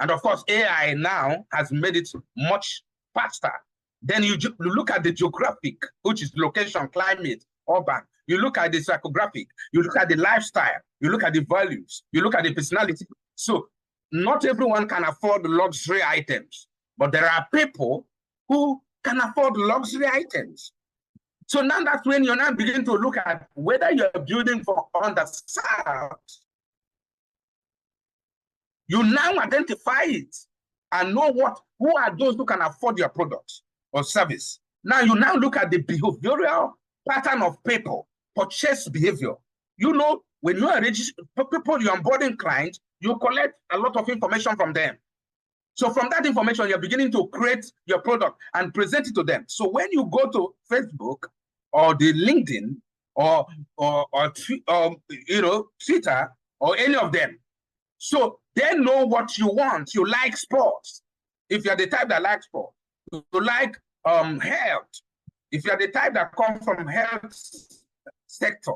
And of course, AI now has made it much faster. Then you look at the geographic, which is location, climate, urban. You look at the psychographic. You look at the lifestyle. You look at the values. You look at the personality. So not everyone can afford luxury items, but there are people who can afford luxury items. So now that's when you now begin to look at whether you're building for underserved. You now identify it and know who are those who can afford your product or service. Now you now look at the behavioral pattern of people, purchase behavior. You know, when you are people, you're onboarding clients, you collect a lot of information from them. So from that information, you're beginning to create your product and present it to them. So when you go to Facebook or the LinkedIn or Twitter or any of them, so they know what you want. You like sports. If you're the type that likes sports, you like health. If you're the type that comes from health sector,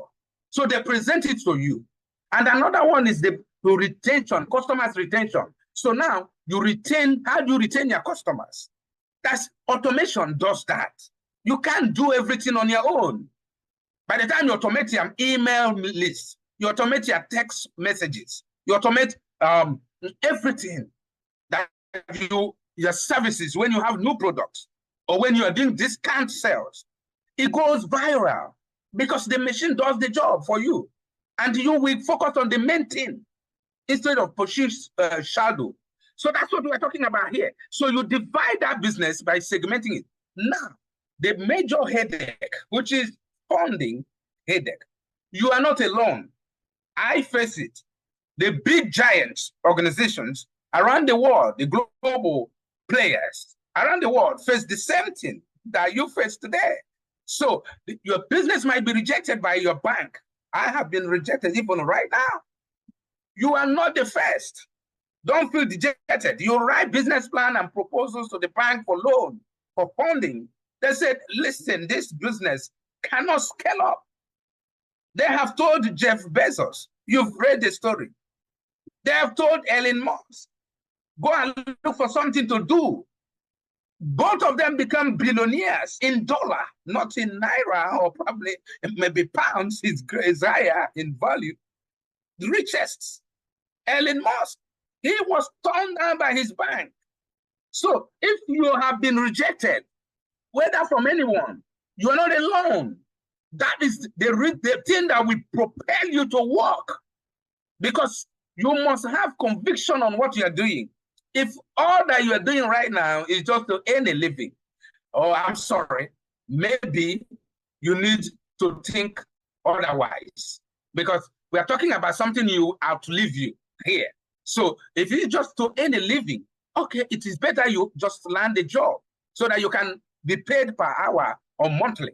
so they present it to you. And another one is the retention, customers retention. So now you retain. How do you retain your customers? That's automation does that. You can't do everything on your own. By the time you automate your email list, you automate your text messages, you automate everything that your services, when you have new products or when you are doing discount sales, it goes viral because the machine does the job for you. And you will focus on the main thing instead of pushing shadow. So that's what we're talking about here. So you divide that business by segmenting it. Now, the major headache, which is funding headache, you are not alone. I face it. The big giants organizations around the world, the global players around the world face the same thing that you face today. So your business might be rejected by your bank. I have been rejected even right now. You are not the first. Don't feel dejected. You write business plan and proposals to the bank for loan, for funding. They said, listen, this business cannot scale up. They have told Jeff Bezos, you've read the story. They have told Elon Musk, go and look for something to do. Both of them become billionaires in dollar, not in naira or probably maybe pounds. Is higher in value. The richest, Elon Musk, he was turned down by his bank. So if you have been rejected, whether from anyone, you are not alone. That is the thing that will propel you to work, because you must have conviction on what you are doing. If all that you are doing right now is just to earn a living, I'm sorry, maybe you need to think otherwise, because we are talking about something you outlive you here. So if it's just to earn a living, okay, it is better you just land a job so that you can be paid per hour or monthly.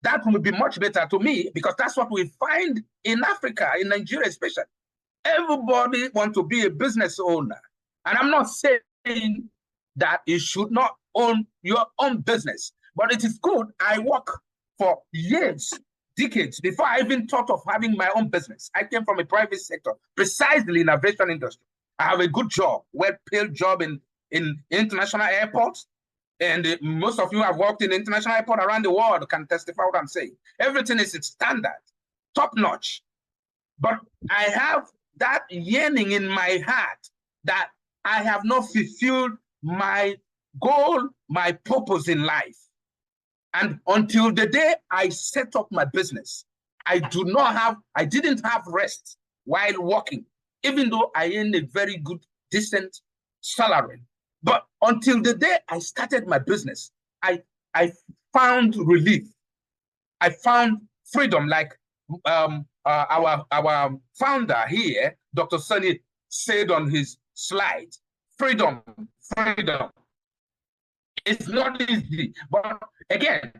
That will be much better to me, because that's what we find in Africa, in Nigeria especially. Everybody wants to be a business owner. And I'm not saying that you should not own your own business, but it is good. I worked for years, decades, before I even thought of having my own business. I came from a private sector, precisely in the aviation industry. I have a good job, well-paid job in international airports. And most of you have worked in international airport around the world can testify what I'm saying. Everything is standard, top-notch. But I have that yearning in my heart that I have not fulfilled my goal, my purpose in life. And until the day I set up my business, I didn't have rest while working, even though I earned a very good, decent salary. But until the day I started my business, I found relief. I found freedom, like our founder here, Dr. Sunny, said on his slide. Freedom, freedom. It's not easy, but again,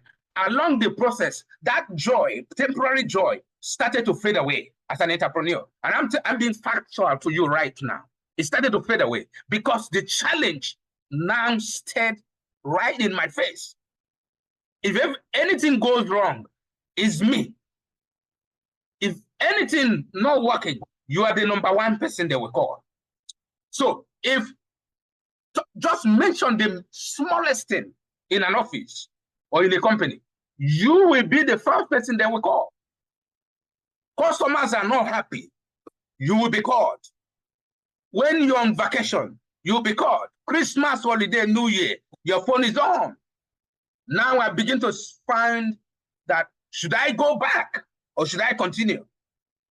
along the process, that joy, temporary joy, started to fade away as an entrepreneur. And I'm being factual to you right now. It started to fade away because the challenge now stared right in my face. If anything goes wrong, it's me. If anything not working, you are the number one person they will call. So if just mention the smallest thing in an office or in a company, you will be the first person they will call. Customers are not happy, you will be called. When you're on vacation, you'll be called. Christmas, holiday, New Year, your phone is on. Now I begin to find that, should I go back or should I continue?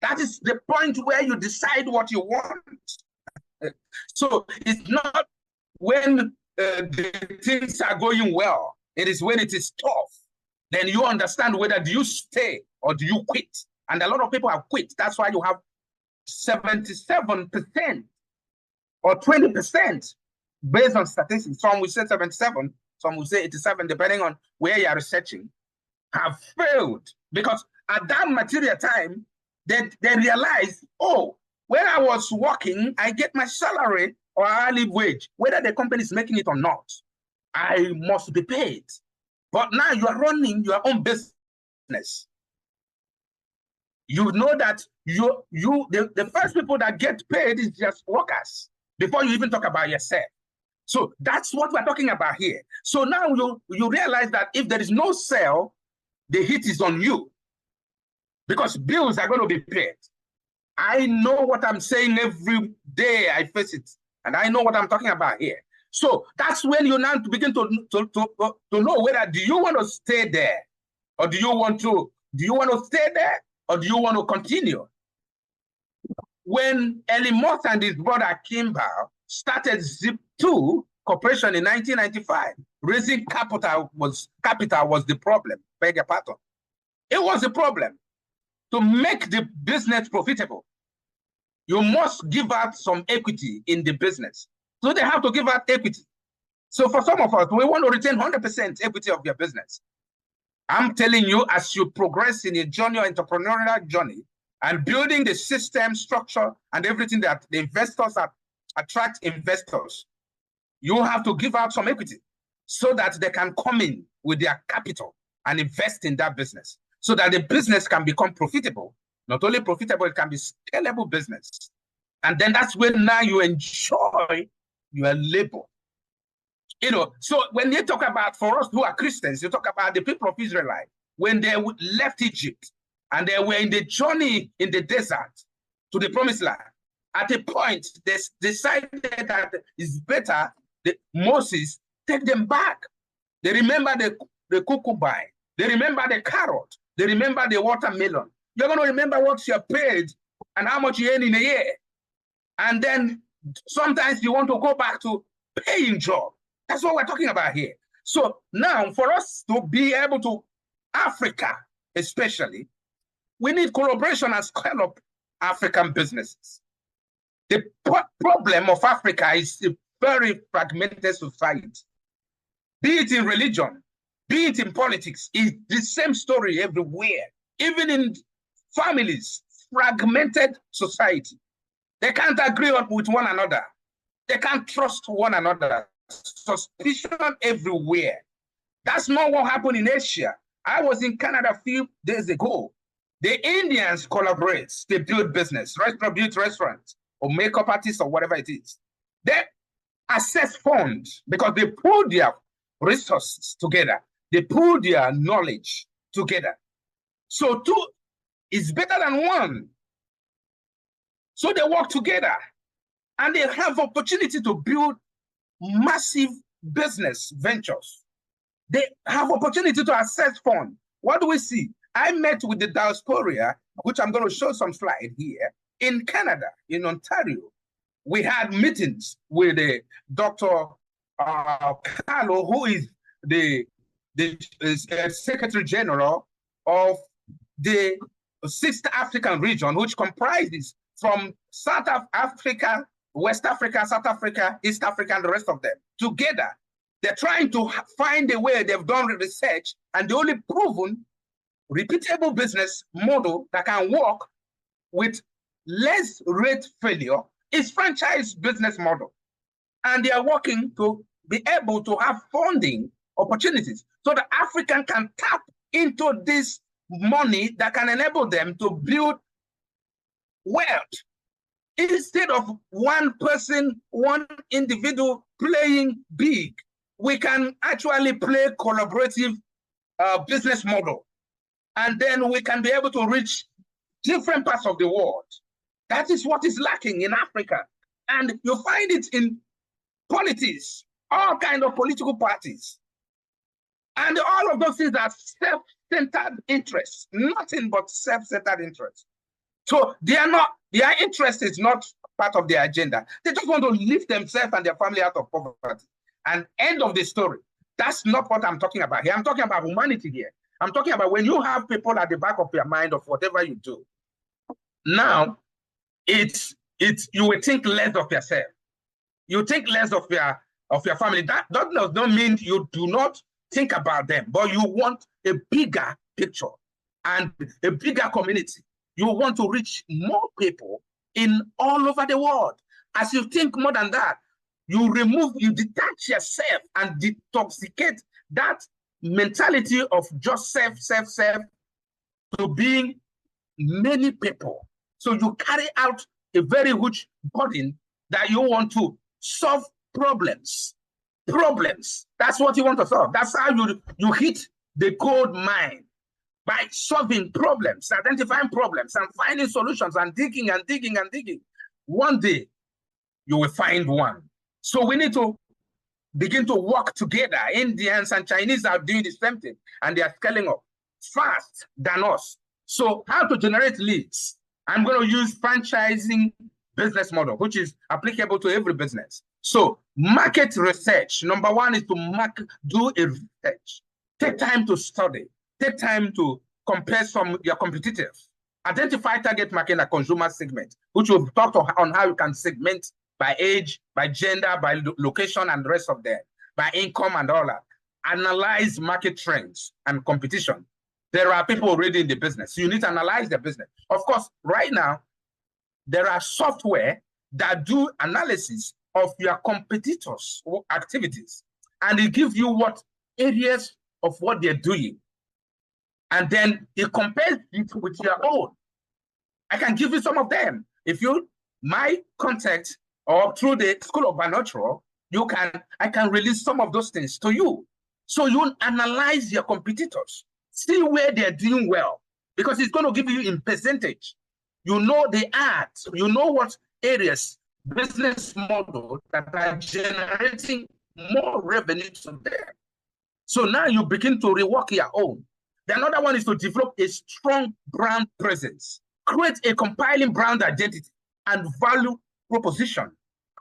That is the point where you decide what you want. So it's not when the things are going well, it is when it is tough. Then you understand whether do you stay or do you quit. And a lot of people have quit. That's why you have 77% or 20% based on statistics. Some will say 77, some will say 87, depending on where you are researching, have failed. Because at that material time, they realize, oh, when I was working, I get my salary or hourly wage, whether the company is making it or not, I must be paid. But now you are running your own business. You know that the first people that get paid is just workers before you even talk about yourself. So that's what we're talking about here. So now you realize that if there is no sale, the hit is on you because bills are going to be paid. I know what I'm saying every day. I face it, and I know what I'm talking about here. So that's when you now begin to know whether do you want to stay there, or do you want to stay there, or do you want to continue? When Ellie Moss and his brother Kimball started Zip2 Corporation in 1995, raising capital was the problem. Beg your pardon. It was a problem. To make the business profitable, you must give out some equity in the business. So they have to give out equity. So for some of us, we want to retain 100% equity of your business. I'm telling you, as you progress in your journey, your entrepreneurial journey, and building the system, structure, and everything that the investors attract investors, you have to give out some equity so that they can come in with their capital and invest in that business so that the business can become profitable. Not only profitable, it can be scalable business. And then that's when now you enjoy your labor. You know, so when you talk about, for us who are Christians, you talk about the people of Israel, when they left Egypt and they were in the journey in the desert to the promised land, at a point, they decided that it's better Moses, take them back. They remember the cucumber. They remember the carrot. They remember the watermelon. You're going to remember what you're paid and how much you earn in a year. And then sometimes you want to go back to paying job. That's what we're talking about here. So now for us to be able to, Africa especially, we need collaboration and scale up African businesses. The problem of Africa is a very fragmented society. Be it in religion, be it in politics, it's the same story everywhere. Even in families, fragmented society. They can't agree with one another. They can't trust one another. Suspicion everywhere. That's not what happened in Asia. I was in Canada a few days ago. The Indians collaborate. They build business, build restaurants, or makeup artists, or whatever it is. They access funds because they pool their resources together. They pool their knowledge together. So two is better than one. So they work together and they have opportunity to build massive business ventures. They have opportunity to access funds. What do we see? I met with the diaspora, which I'm going to show some slide here, in Canada, in Ontario. We had meetings with the Dr. Carlo, who is the Secretary General of the Sixth African region, which comprises from South Africa, West Africa, South Africa, East Africa, and the rest of them together. They're trying to find a way. They've done research, and the only proven repeatable business model that can work with less rate failure is franchise business model. And they are working to be able to have funding opportunities so that African can tap into this money that can enable them to build wealth. Instead of one person, one individual playing big, we can actually play collaborative business model. And then we can be able to reach different parts of the world. That is what is lacking in Africa. And you find it in politics, all kinds of political parties. And all of those things are self-centered interests, nothing but self-centered interests. So their interest is not part of their agenda. They just want to lift themselves and their family out of poverty. And end of the story. That's not what I'm talking about here. I'm talking about humanity here. I'm talking about when you have people at the back of your mind of whatever you do. Now, you will think less of yourself. You think less of your family. That does not mean you do not think about them, but you want a bigger picture and a bigger community. You want to reach more people in all over the world. As you think more than that, you detach yourself and detoxicate that mentality of just self to being many people. So you carry out a very huge burden that you want to solve problems. That's what you want to solve. That's how you hit the gold mine, by solving problems, identifying problems, and finding solutions, and digging and digging and digging. One day, you will find one. So we need to begin to work together. Indians and Chinese are doing the same thing, and they are scaling up fast than us. So how to generate leads? I'm going to use franchising business model, which is applicable to every business. So market research, number one is to do a research. Take time to study. Take time to compare your competitors. Identify target market and consumer segment, which we've talked on how you can segment by age, by gender, by location, and the rest of them, by income and all that. Analyze market trends and competition. There are people already in the business. So you need to analyze their business. Of course, right now, there are software that do analysis of your competitors' activities, and it gives you what areas of what they're doing. And then it compares it with your own. I can give you some of them. If my contact or through the School of Banotro, I can release some of those things to you. So you analyze your competitors, see where they're doing well, because it's going to give you in percentage. You know the ads, you know what areas business model that are generating more revenue to them. So now you begin to rework your own. The another one is to develop a strong brand presence, create a compiling brand identity and value proposition.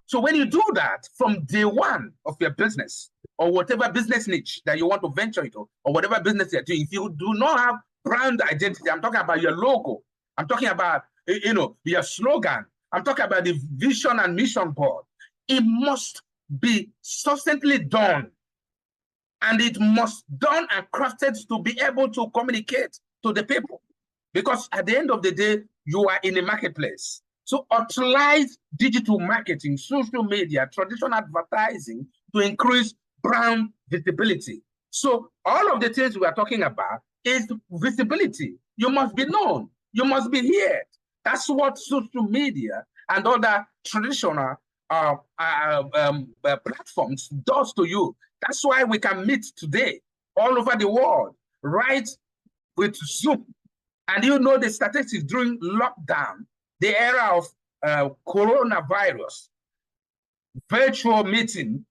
So when you do that from day one of your business or whatever business niche that you want to venture into or whatever business you're doing, if you do not have brand identity, I'm talking about your logo, I'm talking about, you know, your slogan, I'm talking about the vision and mission board, it must be substantially done. And it must done and crafted to be able to communicate to the people. Because at the end of the day, you are in a marketplace. So utilize digital marketing, social media, traditional advertising to increase brand visibility. So all of the things we are talking about is visibility. You must be known. You must be heard. That's what social media and other traditional platforms does to you. That's why we can meet today all over the world, right, with Zoom. And you know the statistics during lockdown, the era of coronavirus, virtual meeting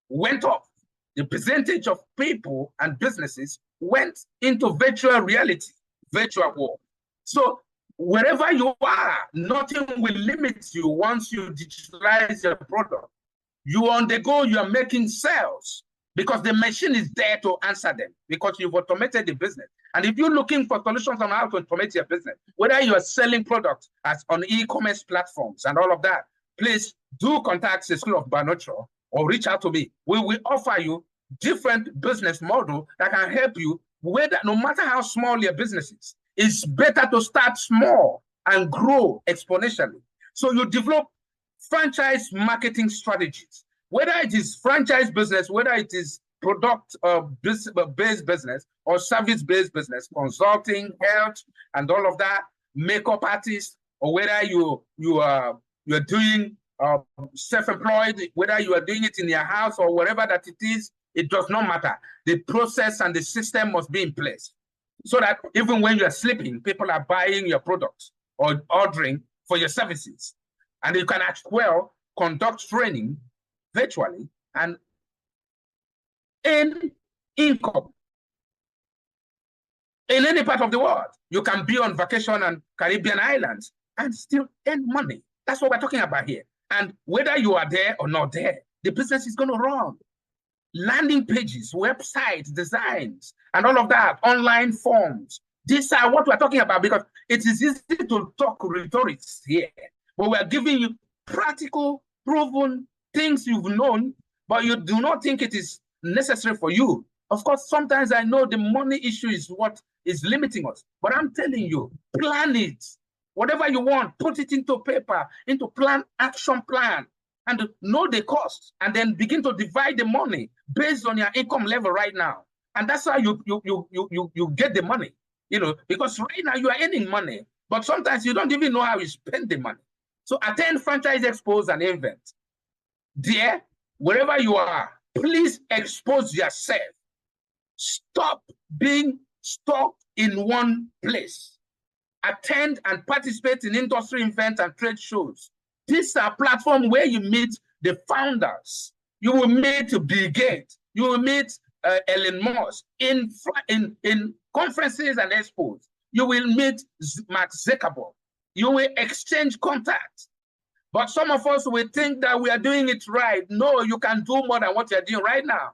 went up. The percentage of people and businesses went into virtual reality, virtual world. So wherever you are, nothing will limit you once you digitalize your product. You on the go, you are making sales because the machine is there to answer them because you've automated the business. And if you're looking for solutions on how to automate your business, whether you are selling products as on e-commerce platforms and all of that, please do contact the School of Banotro or reach out to me. We will offer you different business model that can help you, whether no matter how small your business is. It's better to start small and grow exponentially. So you develop franchise marketing strategies, whether it is franchise business, whether it is product-based business or service-based business, consulting, health, and all of that, makeup artists, or whether you're doing self-employed, whether you are doing it in your house or wherever that it is, it does not matter. The process and the system must be in place so that even when you're sleeping, people are buying your products or ordering for your services. And you can as well conduct training virtually and earn income in any part of the world. You can be on vacation on Caribbean islands and still earn money. That's what we're talking about here. And whether you are there or not there, the business is going to run. Landing pages, websites, designs, and all of that, online forms. These are what we're talking about because it is easy to talk rhetorics here. But we're giving you practical, proven things you've known, but you do not think it is necessary for you. Of course, sometimes I know the money issue is what is limiting us, but I'm telling you, plan it. Whatever you want, put it into paper, into plan, action plan, and know the cost, and then begin to divide the money based on your income level right now. And that's how you get the money, you know, because right now you are earning money, but sometimes you don't even know how you spend the money. So attend franchise expos and events. There, wherever you are, please expose yourself. Stop being stuck in one place. Attend and participate in industry events and trade shows. These are platforms where you meet the founders. You will meet Bill Gates. You will meet Elon Musk in conferences and expos. You will meet Mark Zuckerberg. You will exchange contacts. But some of us will think that we are doing it right. No, you can do more than what you're doing right now.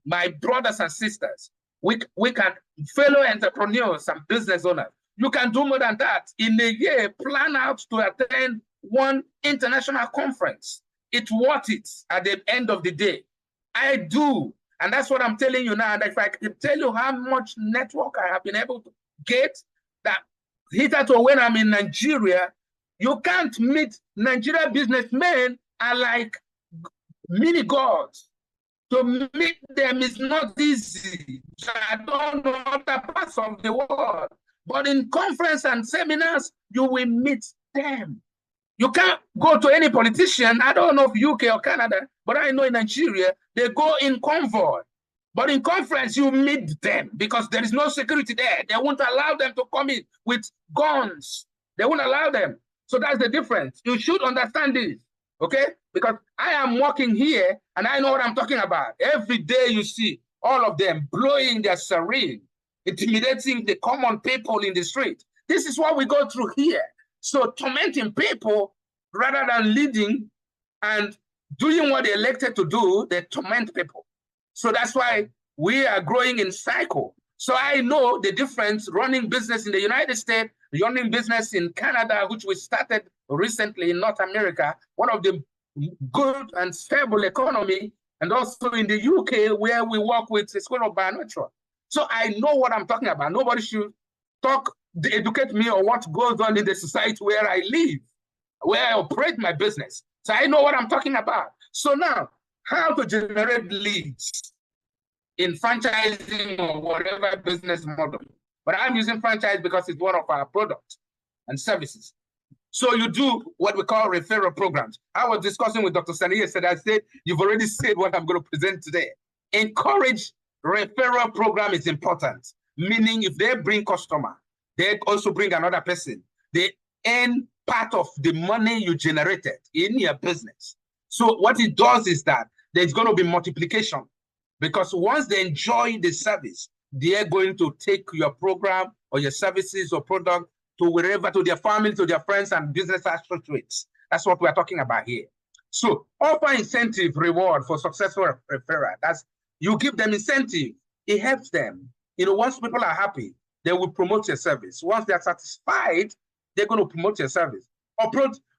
My brothers and sisters, we can, fellow entrepreneurs and business owners, you can do more than that. In a year, plan out to attend one international conference. It's worth it at the end of the day. I do. And that's what I'm telling you now. And if I can tell you how much network I have been able to get, that hitherto when I'm in Nigeria, you can't meet Nigeria businessmen are like mini gods. To meet them is not easy. I don't know other parts of the world. But in conference and seminars, you will meet them. You can't go to any politician. I don't know if UK or Canada, but I know in Nigeria, they go in convoy. But in conference, you meet them because there is no security there. They won't allow them to come in with guns. They won't allow them. So that's the difference. You should understand this, okay? Because I am working here and I know what I'm talking about. Every day you see all of them blowing their siren, intimidating the common people in the street. This is what we go through here. So tormenting people rather than leading and doing what they elected to do, they torment people. So that's why we are growing in cycle. So I know the difference running business in the United States, running business in Canada, which we started recently in North America, one of the good and stable economy, and also in the UK where we work with the School of Bioneutral. So I know what I'm talking about. Nobody should educate me on what goes on in the society where I live, where I operate my business. So I know what I'm talking about. So now, how to generate leads in franchising or whatever business model. But I'm using franchise because it's one of our products and services. So you do what we call referral programs. I was discussing with Dr. Sani yesterday. I said, you've already said what I'm going to present today. Encourage referral program is important. Meaning if they bring customer, they also bring another person. They earn part of the money you generated in your business. So what it does is that there's going to be multiplication, because once they enjoy the service, they're going to take your program or your services or product to wherever, to their family, to their friends and business associates. That's what we're talking about here. So offer incentive reward for successful referral. That's, you give them incentive. It helps them. You know, once people are happy, they will promote your service. Once they are satisfied, they're going to promote your service.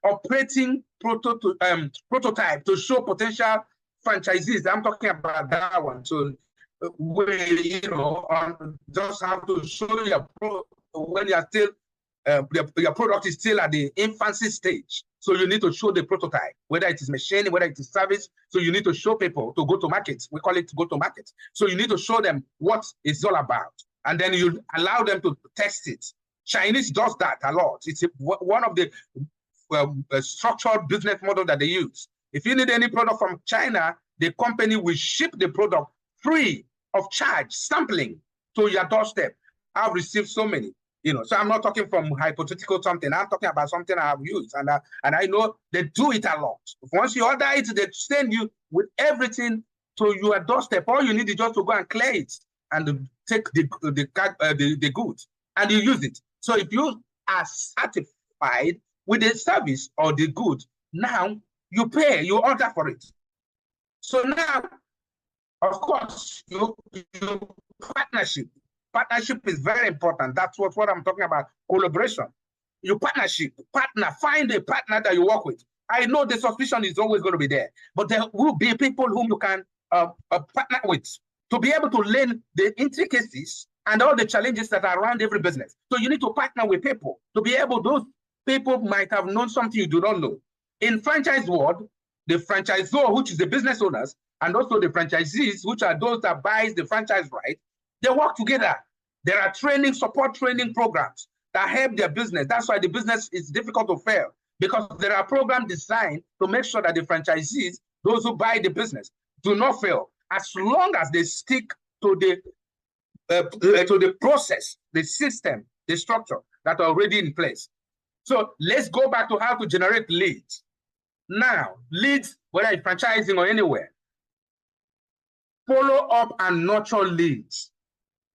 Operating prototype to show potential franchisees. I'm talking about that one. So where, you know, just have to show your when you are still your product is still at the infancy stage. So you need to show the prototype, whether it is machine, whether it is service. So you need to show people to go to market. We call it go to market. So you need to show them what it's all about. And then you allow them to test it. Chinese does that a lot. It's one of the structured business model that they use. If you need any product from China, the company will ship the product free of charge, sampling to your doorstep. I've received so many, you know. So I'm not talking from hypothetical something. I'm talking about something I have used, and I know they do it a lot. Once you order it, they send you with everything to your doorstep. All you need is just to go and clear it and take the goods, and you use it. So if you are satisfied with the service or the good, now you pay, you order for it. So now, of course, you partnership. Partnership is very important. That's what I'm talking about, collaboration. You partner, find a partner that you work with. I know the suspicion is always going to be there, but there will be people whom you can partner with to be able to learn the intricacies and all the challenges that are around every business. So you need to partner with people to be able, those people might have known something you do not know. In franchise world, the franchisor, which is the business owners, and also the franchisees, which are those that buys the franchise right, they work together. There are training, support training programs that help their business. That's why the business is difficult to fail, because there are programs designed to make sure that the franchisees, those who buy the business, do not fail, as long as they stick to the process, the system, the structure that are already in place. So let's go back to how to generate leads. Now, leads, whether it's franchising or anywhere, follow up and nurture leads.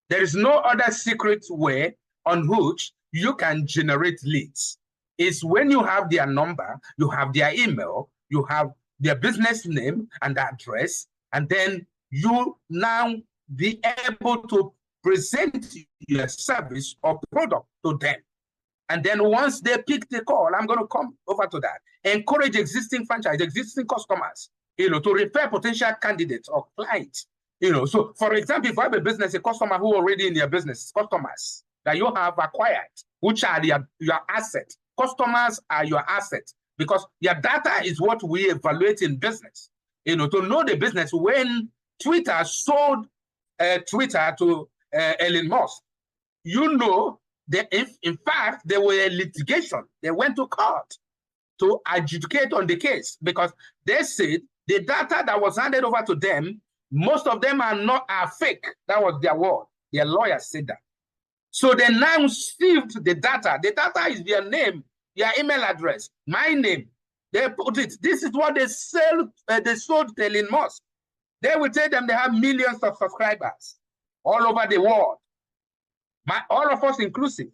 There is no other secret way on which you can generate leads. It's when you have their number, you have their email, you have their business name and address, and then you now be able to present your service or product to them. And then once they pick the call, I'm going to come over to that. Encourage existing franchise, existing customers, you know, to refer potential candidates or clients. You know, so for example, if I have a business, a customer who already in your business, customers that you have acquired, which are your asset. Customers are your asset, because your data is what we evaluate in business. You know, to know the business. When Twitter sold Twitter to Elon Musk, you know, in fact, there were a litigation. They went to court to adjudicate on the case, because they said the data that was handed over to them, most of them are fake. That was their word. Their lawyers said that. So they now sieved the data. The data is their name, their email address, my name, They put it. This is what they sell. They sold to Elon Musk. They will tell them they have millions of subscribers all over the world, all of us inclusive.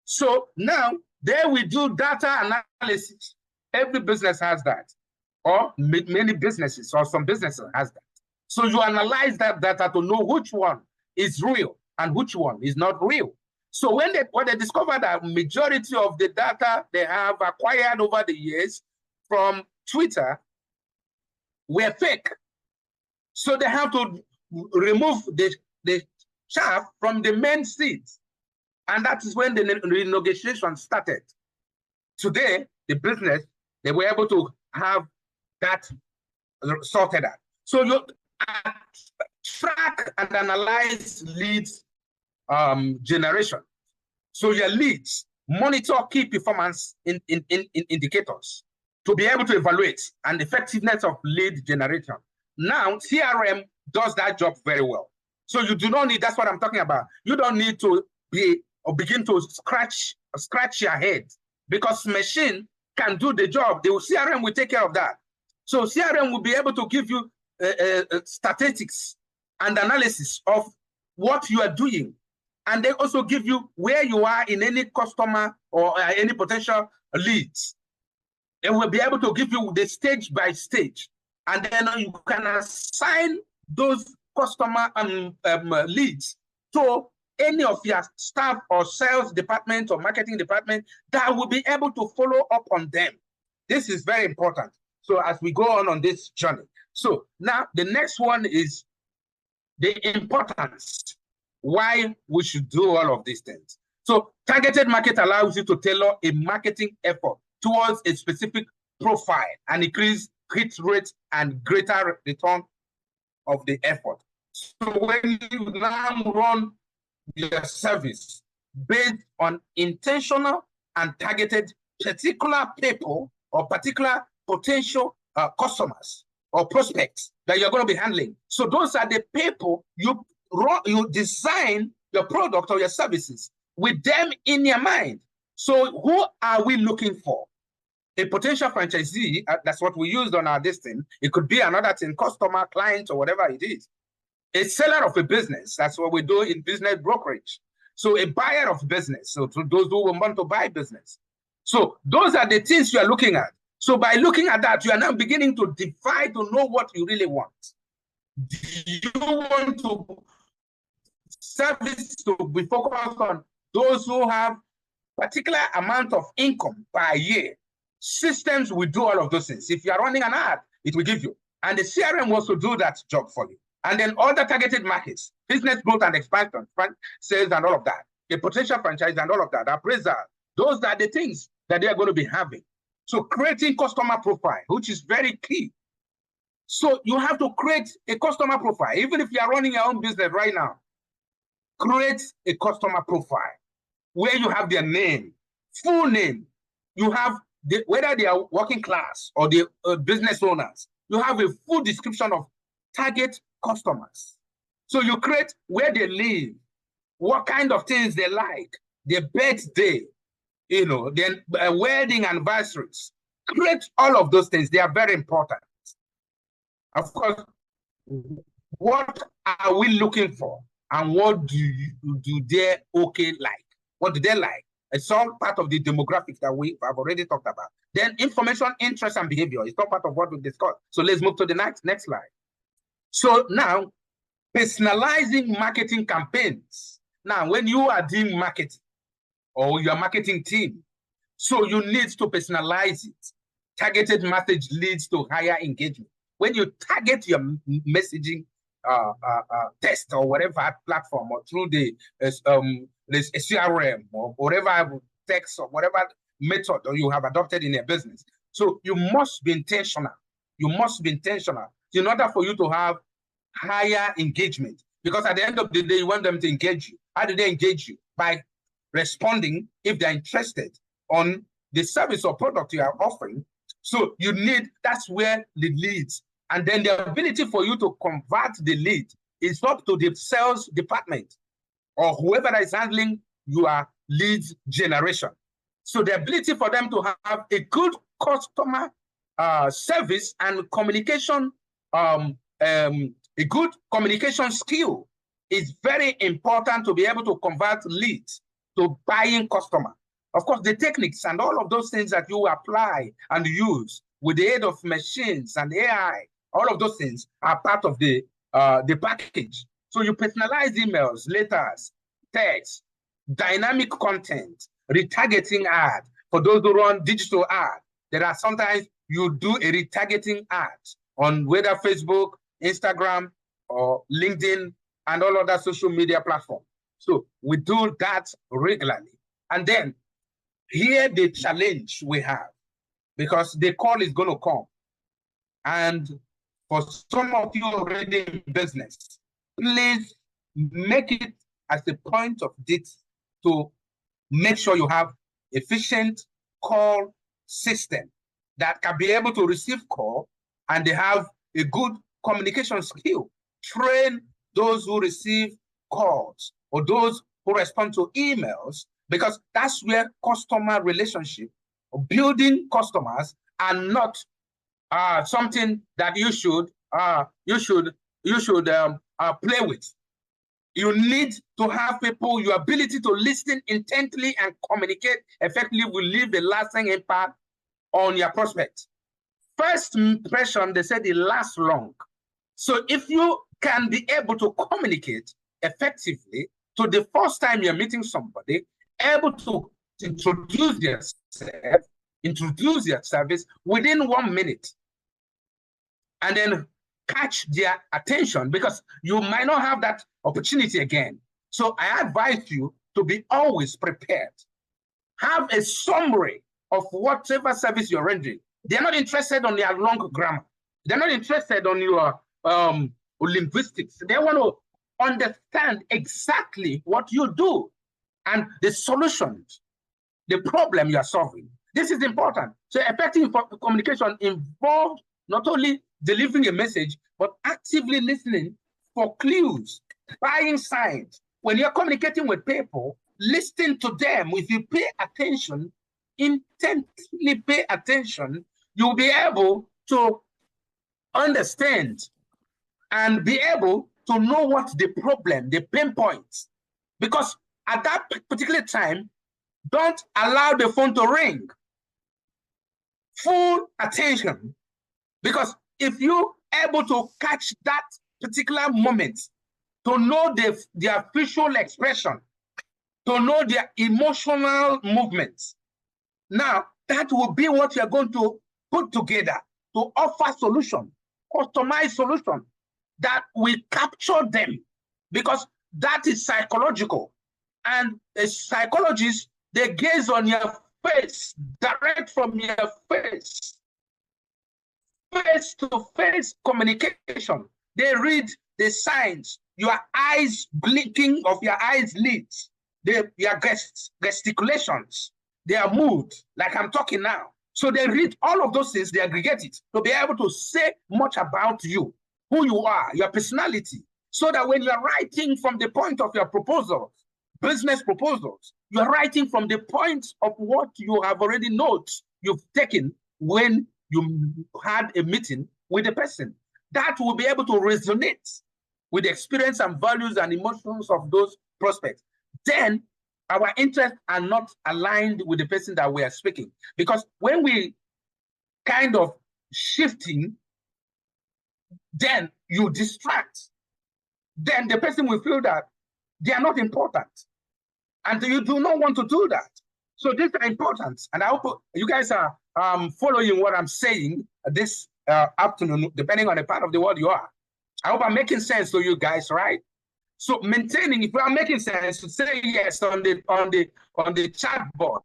So now they will do data analysis. Every business has that, or many businesses, or some businesses has that. So you analyze that data to know which one is real and which one is not real. So when they discovered that majority of the data they have acquired over the years from Twitter were fake, so they have to remove the chaff from the main seeds. And that is when the renegotiation started. Today, the business, they were able to have that sorted out. So you track and analyze leads generation. So your leads monitor key performance in indicators to be able to evaluate an effectiveness of lead generation. Now, CRM does that job very well. So you do not need, that's what I'm talking about. You don't need to begin to scratch your head, because machine can do the job. The CRM will take care of that. So CRM will be able to give you statistics and analysis of what you are doing. And they also give you where you are in any customer or any potential leads. They will be able to give you the stage by stage. And then you can assign those customer leads to any of your staff or sales department or marketing department that will be able to follow up on them. This is very important. So as we go on this journey. So now the next one is the importance, why we should do all of these things. So targeted market allows you to tailor a marketing effort towards a specific profile and increase hit rate and greater return of the effort. So when you now run your service based on intentional and targeted particular people or particular potential customers or prospects that you're going to be handling. So those are the people you design your product or your services with them in your mind. So who are we looking for? A potential franchisee, that's what we used on our listing. It could be another thing, customer, client, or whatever it is. A seller of a business, that's what we do in business brokerage. So a buyer of business, so to those who want to buy business. So those are the things you are looking at. So by looking at that, you are now beginning to divide to know what you really want. Do you want to service to be focused on those who have particular amount of income per year? Systems will do all of those things. If you are running an ad, it will give you. And the CRM will also do that job for you. And then other targeted markets, business growth and expansion, sales and all of that, the potential franchise and all of that, appraisal, those are the things that they are going to be having. So creating customer profile, which is very key. So you have to create a customer profile. Even if you are running your own business right now, create a customer profile where you have their name, full name. You have whether they are working class or the business owners, you have a full description of target customers. So you create where they live, what kind of things they like, their birthday, then wedding anniversaries. Create all of those things. They are very important. Of course, what are we looking for? And what do they like? What do they like? It's all part of the demographics that we have already talked about. Then information, interest, and behavior is all part of what we discussed. So let's move to the next slide. So now, personalizing marketing campaigns. Now, when you are doing marketing or your marketing team, so you need to personalize it. Targeted message leads to higher engagement. When you target your messaging test or whatever platform or through the CRM or whatever text or whatever method or you have adopted in your business. So you must be intentional. You must be intentional in order for you to have higher engagement. Because at the end of the day, you want them to engage you. How do they engage you? By responding if they're interested on the service or product you are offering. So you need, that's where the leads. And then the ability for you to convert the lead is up to the sales department or whoever is handling your lead generation. So the ability for them to have a good customer service and communication, a good communication skill is very important to be able to convert leads to buying customer. Of course, the techniques and all of those things that you apply and use with the aid of machines and AI, all of those things are part of the package. So you personalize emails, letters, text, dynamic content, retargeting ad. For those who run digital ad, there are sometimes you do a retargeting ad on whether Facebook, Instagram, or LinkedIn, and all other social media platforms. So we do that regularly. And then here the challenge we have, because the call is going to come. And for some of you already in business, please make it as a point of it to make sure you have efficient call system that can be able to receive call and they have a good communication skill. Train those who receive calls or those who respond to emails, because that's where customer relationship, building customers are not something that you should play with. You need to have people, your ability to listen intently and communicate effectively will leave a lasting impact on your prospects. First impression, they said, it lasts long. So if you can be able to communicate effectively to the first time you're meeting somebody, able to introduce yourself, introduce your service within 1 minute, and then catch their attention, because you might not have that opportunity again. So I advise you to be always prepared. Have a summary of whatever service you're rendering. They're not interested on your long grammar. They're not interested on your linguistics. They want to understand exactly what you do and the solutions, the problem you are solving. This is important. So effective communication involves not only delivering a message, but actively listening for clues, buying signs. When you're communicating with people, listen to them. If you pay attention, intently pay attention, you'll be able to understand and be able to know what the problem, the pain points. Because at that particular time, don't allow the phone to ring. Full attention. Because if you're able to catch that particular moment, to know their facial expression, to know their emotional movements, now that will be what you're going to put together to offer solution, customized solution that will capture them, because that is psychological. And a psychologist, they gaze on your face, direct from your face. Face-to-face communication. They read the signs, your eyes blinking of your eyelids, your gesticulations, their mood, like I'm talking now. So they read all of those things, they aggregate it to be able to say much about you, who you are, your personality, so that when you're writing from the point of your proposals, business proposals, you're writing from the point of what you have already notes you've taken when you had a meeting with the person. That will be able to resonate with the experience and values and emotions of those prospects. Then our interests are not aligned with the person that we are speaking. Because when we kind of shifting, then you distract. Then the person will feel that they are not important. And you do not want to do that. So these are important. And I hope you guys are following what I'm saying this afternoon, depending on the part of the world you are. I hope I'm making sense to you guys, right? So maintaining, if we are making sense, say yes on the chat board.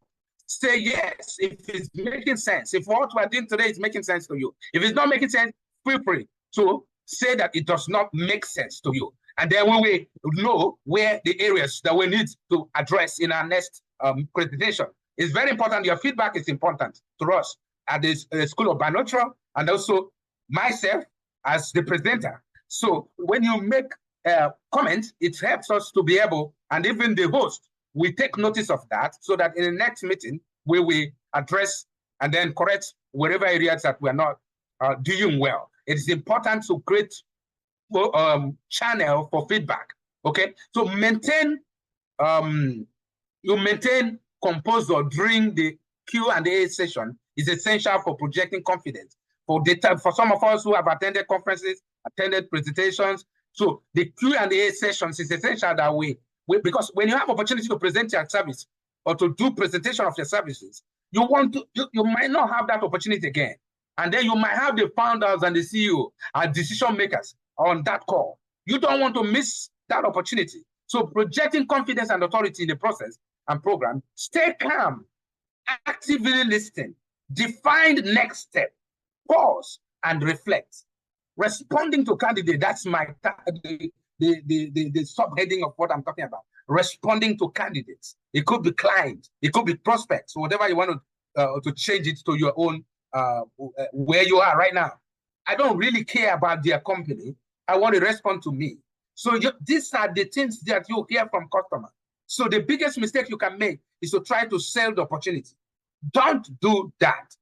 Say yes if it's making sense. If what we're doing today is making sense to you. If it's not making sense, feel free to say that it does not make sense to you. And then we will know where the areas that we need to address in our next presentation. It's very important. Your feedback is important to us at the School of Bioneutral, and also myself as the presenter. So when you make comments, it helps us to be able, and even the host, we take notice of that so that in the next meeting, we will address and then correct wherever areas that we're not doing well. It is important to create channel for feedback. Okay, so you maintain composure during the Q&A session is essential for projecting confidence. For some of us who have attended conferences, attended presentations, so the Q&A sessions is essential that because when you have opportunity to present your service or to do presentation of your services, you might not have that opportunity again. And then you might have the founders and the CEO and decision makers on that call. You don't want to miss that opportunity. So projecting confidence and authority in the process and program, stay calm, actively listen, define the next step, pause and reflect. Responding to candidate, that's the subheading of what I'm talking about. Responding to candidates. It could be clients, it could be prospects, whatever you want to change it to your own where you are right now. I don't really care about their company. I want to respond to me. So these are the things that you hear from customers. So the biggest mistake you can make is to try to sell the opportunity. Don't do that.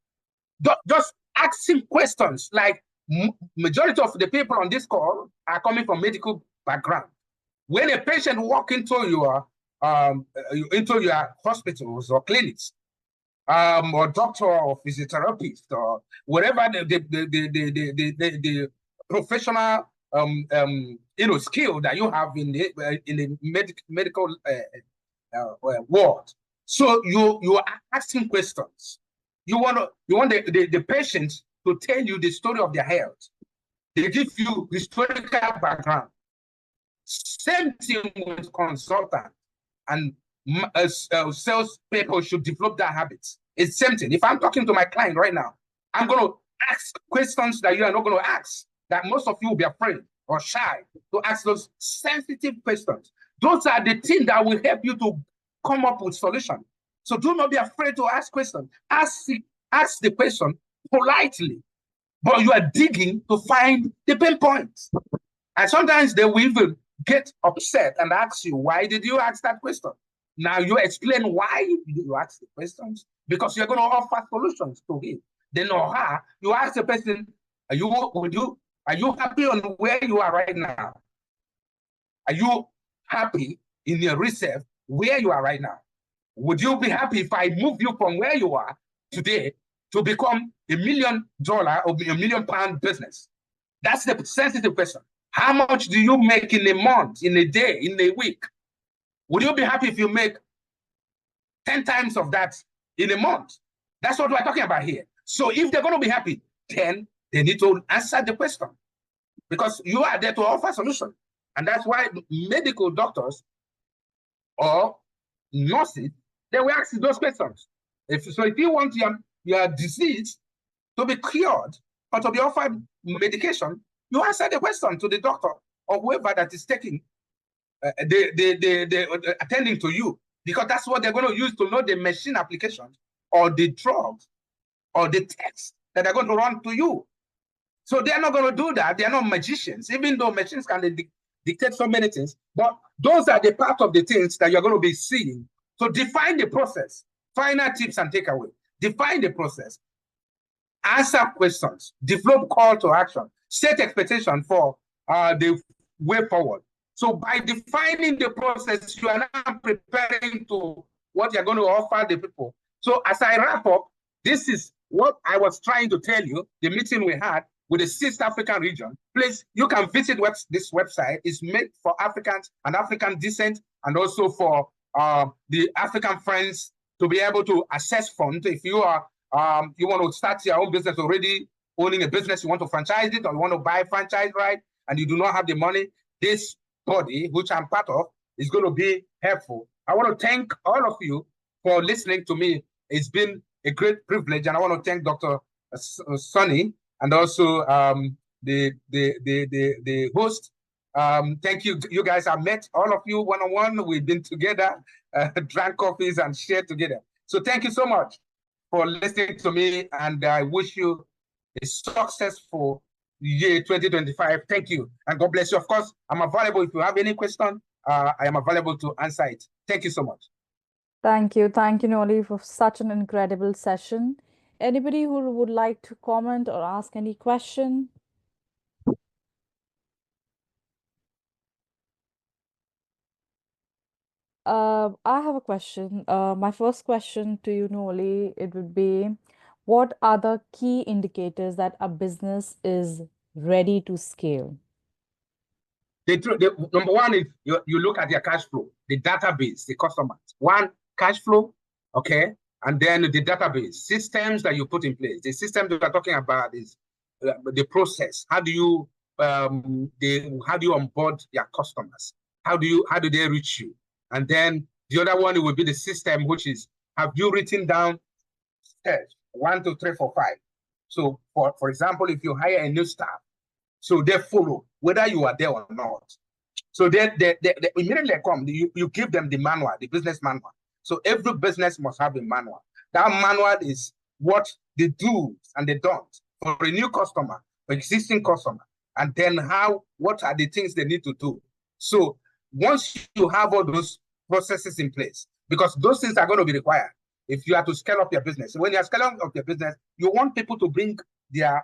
Just asking questions. Like majority of the people on this call are coming from medical background. When a patient walks into your hospitals or clinics, or doctor or physiotherapist or whatever the professional skill that you have in the medical world. So you are asking questions. You want the patient to tell you the story of their health. They give you historical background. Same thing with consultant and sales people should develop that habits. It's same thing. If I'm talking to my client right now, I'm going to ask questions that you are not going to ask, that most of you will be afraid or shy to ask those sensitive questions. Those are the things that will help you to come up with solutions. So do not be afraid to ask questions. Ask the question politely, but you are digging to find the pain points. And sometimes they will even get upset and ask you, why did you ask that question? Now you explain why you ask the questions, because you're going to offer solutions to him. Then or her, you ask the person, are you happy on where you are right now? Are you happy in your reserve where you are right now? Would you be happy if I move you from where you are today to become $1 million or £1 million business? That's the sensitive question. How much do you make in a month, in a day, in a week? Would you be happy if you make 10 times of that in a month? That's what we're talking about here. So if they're going to be happy, then they need to answer the question, because you are there to offer solution. And that's why medical doctors or nurses, they will ask those questions. If you want your disease to be cured or to be offered medication, you answer the question to the doctor or whoever that is taking attending to you, because that's what they're going to use to know the machine applications or the drugs or the tests that they're going to run to you. So they're not going to do that. They're not magicians, even though machines can dictate so many things. But those are the part of the things that you're going to be seeing. So define the process. Final tips and takeaway. Define the process. Answer questions. Develop call to action. Set expectation for the way forward. So by defining the process, you are now preparing to what you're going to offer the people. So as I wrap up, this is what I was trying to tell you, the meeting we had with the 6th African region. Please, you can visit this website. It's made for Africans and African descent, and also for the African friends to be able to access funds. If you are you want to start your own business already, owning a business, you want to franchise it, or you want to buy franchise right, and you do not have the money, this body, which I'm part of, is going to be helpful. I want to thank all of you for listening to me. It's been a great privilege, and I want to thank Dr. Sonny and also the host. Thank you. You guys, I met all of you one-on-one. We've been together, drank coffees and shared together. So thank you so much for listening to me, and I wish you a successful year 2025. Thank you, and God bless you. Of course, I'm available if you have any question. I am available to answer it. Thank you so much.
Thank you, Noli, for such an incredible session. Anybody who would like to comment or ask any question? I have a question. My first question to you, Noli, it would be, what are the key indicators that a business is ready to scale?
Number one is you look at your cash flow, the database, the customers. One, cash flow, okay? And then the database, systems that you put in place. The system that we're talking about is the process. How do you onboard your customers? How do they reach you? And then the other one will be the system, which is, have you written down steps 1, 2, 3, 4, 5? So for example, if you hire a new staff, so they follow whether you are there or not. So they immediately come, you give them the manual, the business manual. So every business must have a manual. That manual is what they do and they don't for a new customer, for existing customer, and then what are the things they need to do. So once you have all those processes in place, because those things are going to be required if you are to scale up your business. When you are scaling up your business, you want people to bring their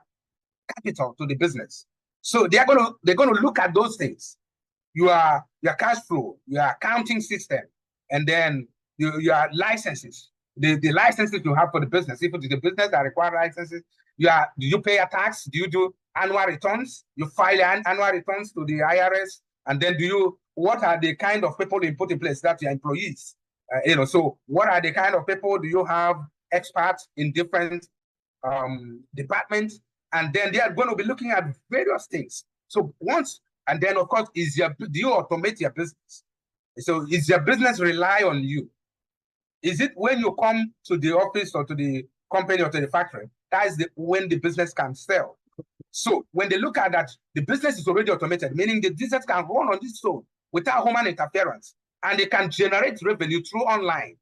capital to the business. So they're going to look at those things. Your cash flow, your accounting system, and then your licenses, the licenses you have for the business. If it is the business that require licenses, do you pay a tax? Do you do annual returns? You file annual returns to the IRS, and then what are the kind of people you put in place? That your employees, so what are the kind of people? Do you have experts in different departments? And then they are going to be looking at various things. So and then of course, do you automate your business? So is your business rely on you? Is it when you come to the office or to the company or to the factory, that is when the business can sell? So when they look at that, the business is already automated, meaning the business can run on its own without human interference, and they can generate revenue through online.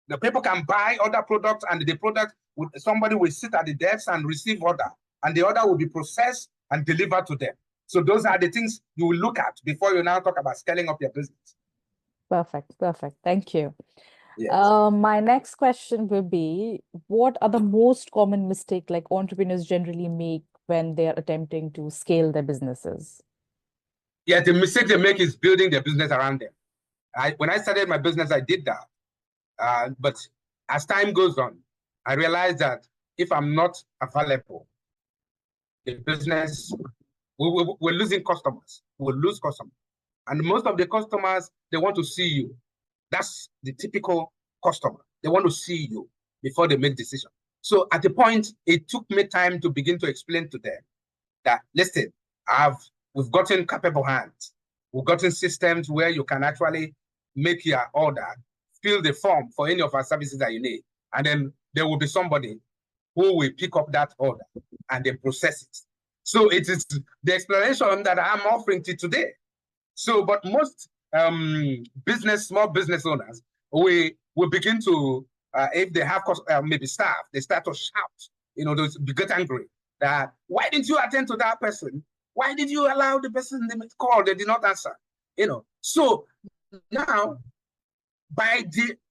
The people can buy other products, and the product, somebody will sit at the desk and receive order, and the order will be processed and delivered to them. So those are the things you will look at before you now talk about scaling up your business.
Perfect. Thank you.
Yes.
My next question will be, what are the most common mistakes like entrepreneurs generally make when they are attempting to scale their businesses?
Yeah, the mistake they make is building their business around them. When I started my business, I did that. But as time goes on, I realized that if I'm not available, the business, we're losing customers. We'll lose customers. And most of the customers, they want to see you. That's the typical customer. They want to see you before they make decisions. So at the point, it took me time to begin to explain to them that, listen, we've gotten capable hands. We've gotten systems where you can actually make your order, fill the form for any of our services that you need. And then there will be somebody who will pick up that order and then process it. So it is the explanation that I'm offering to today. So, but most small business owners, we begin to, if they have maybe staff, they start to shout, they get angry that, why didn't you attend to that person? Why did you allow the person to call? They did not answer. So now,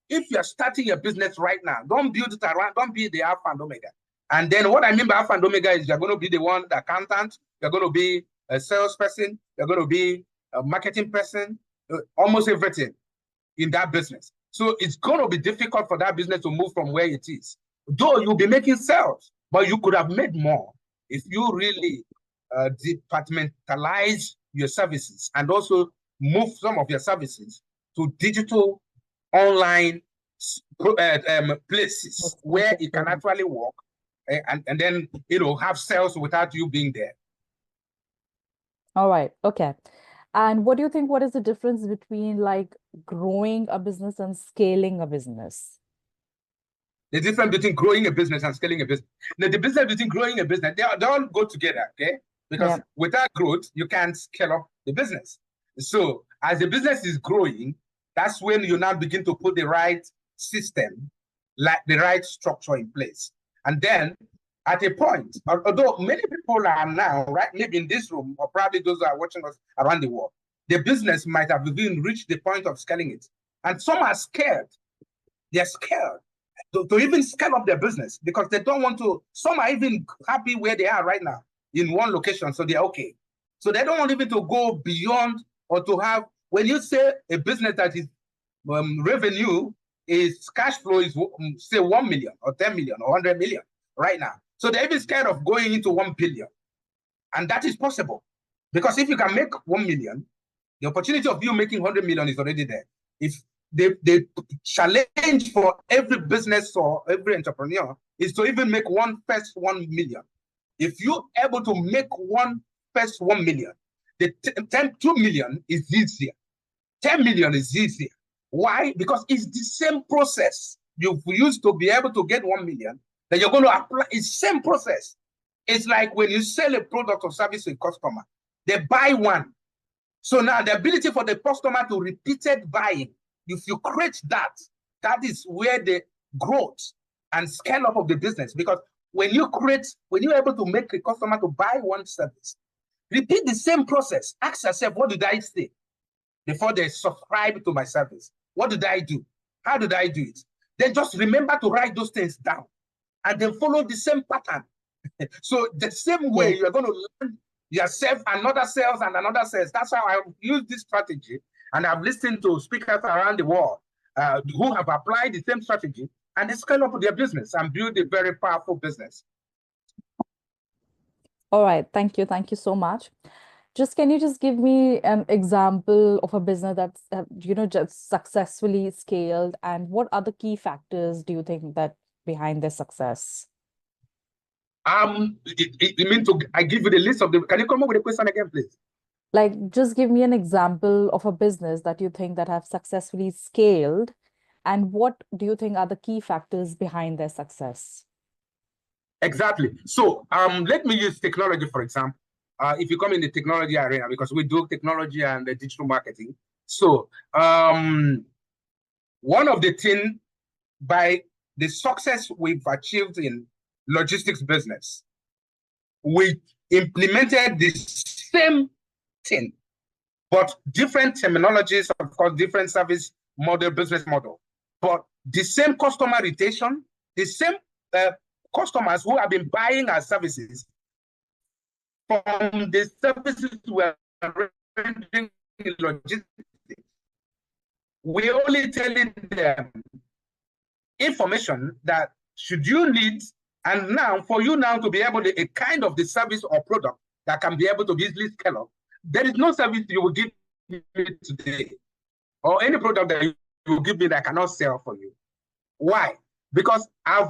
if you're starting your business right now, don't build it around, don't be the alpha and omega. And then what I mean by alpha and omega is you're going to be the accountant, you're going to be a salesperson, you're going to be a marketing person, almost everything in that business. So it's going to be difficult for that business to move from where it is. Though you'll be making sales, but you could have made more if you really departmentalize your services and also move some of your services to digital online places where it can actually work and then have sales without you being there.
All right. Okay. And what do you think, what is the difference between like growing a business and scaling a business?
The difference between growing a business and scaling a business. Now, the difference between growing a business, they all go together, okay? Because without growth, you can't scale up the business. So as the business is growing, that's when you now begin to put the right system, like the right structure in place. And then at a point, although many people are now, right, maybe in this room, or probably those who are watching us around the world, the business might have even reached the point of scaling it. And some are scared. They're scared to even scale up their business because they don't want to. Some are even happy where they are right now in one location, so they're okay. So they don't want even to go beyond or to have. When you say a business that is revenue is cash flow is say 1 million or 10 million or 100 million right now, so they're even scared of going into 1 billion, and that is possible because if you can make 1 million, the opportunity of you making 100 million is already there. If the challenge for every business or every entrepreneur is to even make first 1 million. If you're able to make first 1 million, the 2 million is easier. 10 million is easier. Why? Because it's the same process you've used to be able to get 1 million that you're going to apply. It's the same process. It's like when you sell a product or service to a customer, they buy one. So now the ability for the customer to repeated buying, if you create that, that is where the growth and scale up of the business. Because when you're able to make a customer to buy one service, repeat the same process. Ask yourself, what did I say before they subscribe to my service? What did I do? How did I do it? Then just remember to write those things down and then follow the same pattern. So the same way you're going to learn yourself, another sales and another sales. That's how I use this strategy. And I've listened to speakers around the world who have applied the same strategy and they scale up their business and build a very powerful business.
All right. Thank you. Thank you so much. Can you just give me an example of a business that's, just successfully scaled, and what are the key factors do you think that behind their success?
You mean I give you the list of can you come up with a question again, please?
Like, just give me an example of a business that you think that have successfully scaled, and what do you think are the key factors behind their success?
Exactly. So let me use technology, for example. If you come in the technology arena, because we do technology and digital marketing. So one of the things by the success we've achieved in logistics business, we implemented the same thing, but different terminologies, of course, different service model, business model, but the same customer retention, the same customers who have been buying our services from the services we are rendering in logistics. We're only telling them information that should you need, and now for you now to be able to a kind of the service or product that can be able to be easily scale up. There is no service you will give me today, or any product that you will give me that I cannot sell for you. Why? Because I'm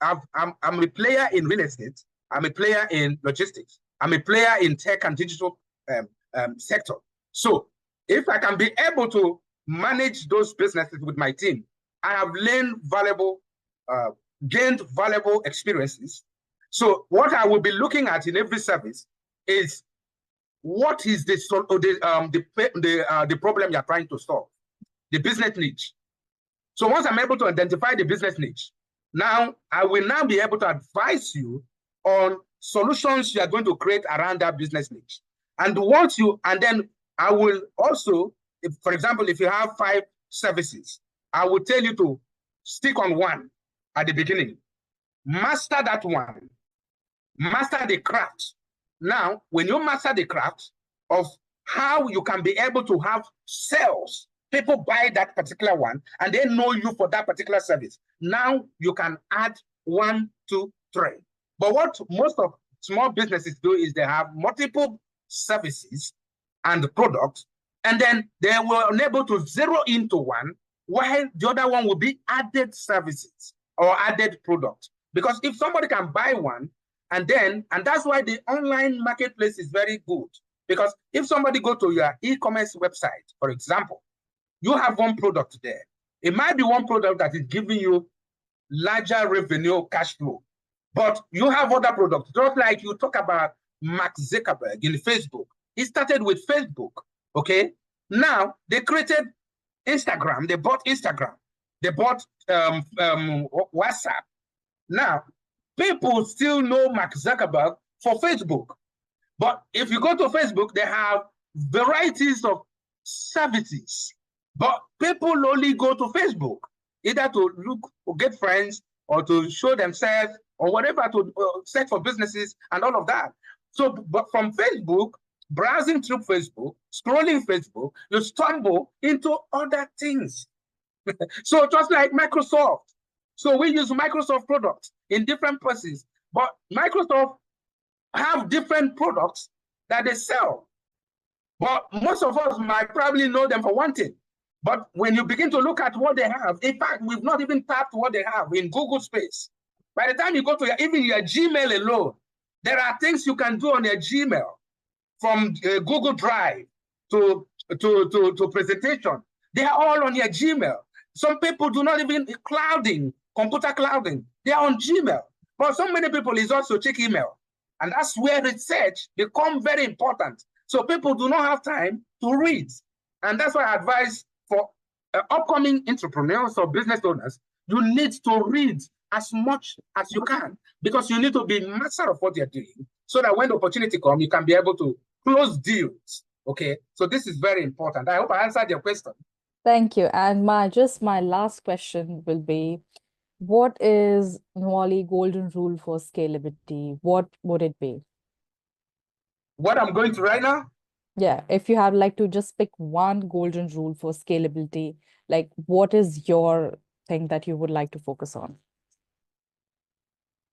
a player in real estate. I'm a player in logistics. I'm a player in tech and digital sector. So if I can be able to manage those businesses with my team, I have learned gained valuable experiences. So what I will be looking at in every service is what is the problem you're trying to solve, the business niche. So once I'm able to identify the business niche, now I will now be able to advise you on solutions you are going to create around that business niche. And then I will also, for example, if you have 5 services, I will tell you to stick on one at the beginning. Master that one. Master the craft. Now, when you master the craft of how you can be able to have sales, people buy that particular one and they know you for that particular service. Now you can add 1, 2, 3. But what most of small businesses do is they have multiple services and products, and then they were unable to zero into one, while the other one will be added services or added products. Because if somebody can buy one, and that's why the online marketplace is very good. Because if somebody go to your e-commerce website, for example, you have one product there. It might be one product that is giving you larger revenue cash flow, but you have other products. Just like you talk about Mark Zuckerberg in Facebook. He started with Facebook, okay? Now, they created Instagram. They bought Instagram. They bought WhatsApp. Now, people still know Mark Zuckerberg for Facebook. But if you go to Facebook, they have varieties of services. But people only go to Facebook. either to look or get friends or to show themselves or whatever, to search for businesses and all of that. So, but from Facebook, browsing through Facebook, scrolling Facebook, you stumble into other things. So just like Microsoft. So we use Microsoft products in different places, but Microsoft have different products that they sell. But most of us might probably know them for one thing. But when you begin to look at what they have, in fact, we've not even tapped what they have in Google space. By the time you go to even your Gmail alone, there are things you can do on your Gmail, from Google Drive to presentation. They are all on your Gmail. Some people do not even clouding, computer clouding. They are on Gmail. But so many people is also check email. And that's where research becomes very important. So people do not have time to read. And that's why I advise for upcoming entrepreneurs or business owners, you need to read as much as you can, because you need to be master of what you're doing, so that when the opportunity comes, you can be able to close deals. Okay, so this is very important. I hope I answered your question.
Thank you. And my last question will be, what is Nwali golden rule for scalability? What would it be?
What I'm going to right now?
Yeah, if you had like to just pick one golden rule for scalability, like what is your thing that you would like to focus on?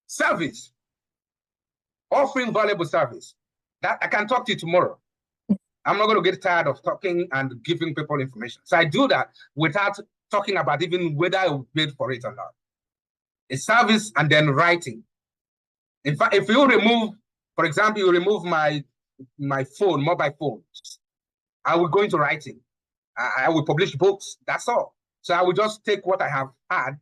Service. Offering valuable service. That I can talk to you tomorrow. I'm not going to get tired of talking and giving people information. So I do that without talking about even whether I will bid for it or not. It's service and then writing. In fact, if you remove, for example, you remove my phone, mobile phone, I will go into writing. I will publish books. That's all. So I will just take what I have had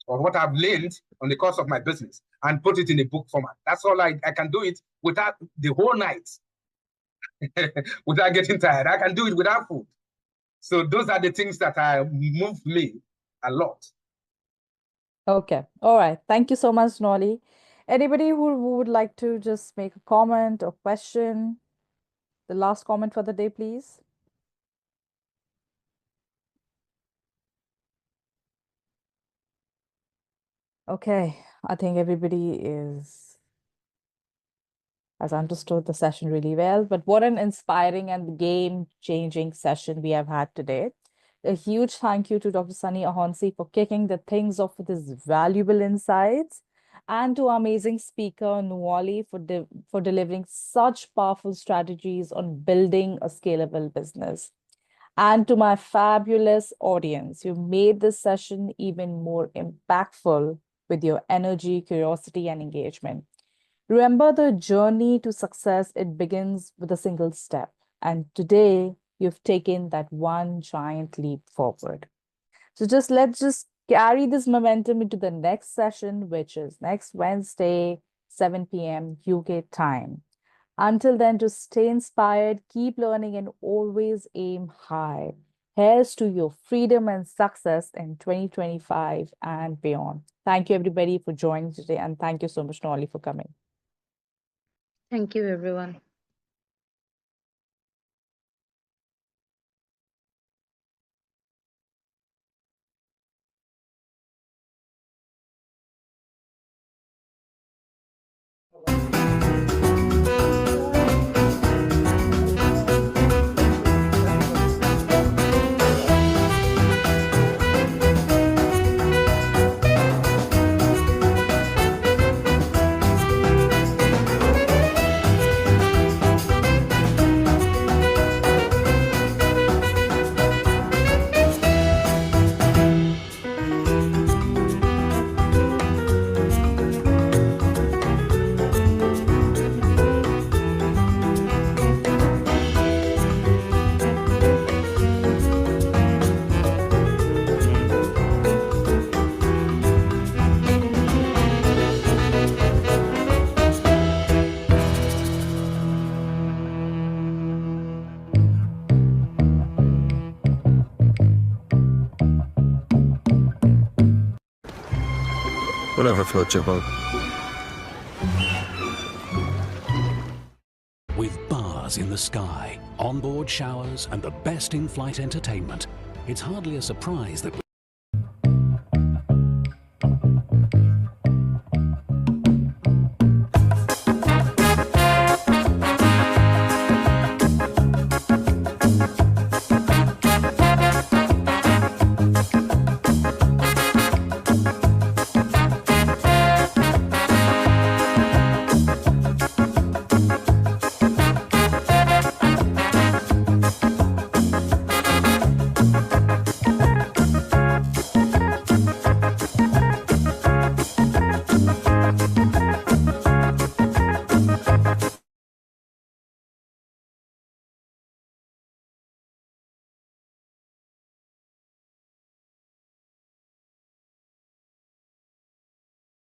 or what I've learned on the course of my business and put it in a book format. That's all. I can do it without the whole night, without getting tired. I can do it without food. So those are the things that move me a lot.
Okay. All right. Thank you so much, Nwali. Anybody who would like to just make a comment or question? The last comment for the day, please. Okay, I think everybody has understood the session really well, but what an inspiring and game-changing session we have had today. A huge thank you to Dr. Sunny Ahonsi for kicking the things off with his valuable insights, and to our amazing speaker, Nwali, for delivering such powerful strategies on building a scalable business. And to my fabulous audience, you made this session even more impactful with your energy, curiosity, and engagement. Remember, the journey to success, it begins with a single step. And today, you've taken that one giant leap forward. So let's just carry this momentum into the next session, which is next Wednesday, 7 p.m. UK time. Until then, to stay inspired, keep learning, and always aim high. Here's to your freedom and success in 2025 and beyond. Thank you, everybody, for joining today. And thank you so much, Nwali, for coming.
Thank you, everyone.
Whatever floats your boat.
With bars in the sky, onboard showers, and the best in-flight entertainment, it's hardly a surprise that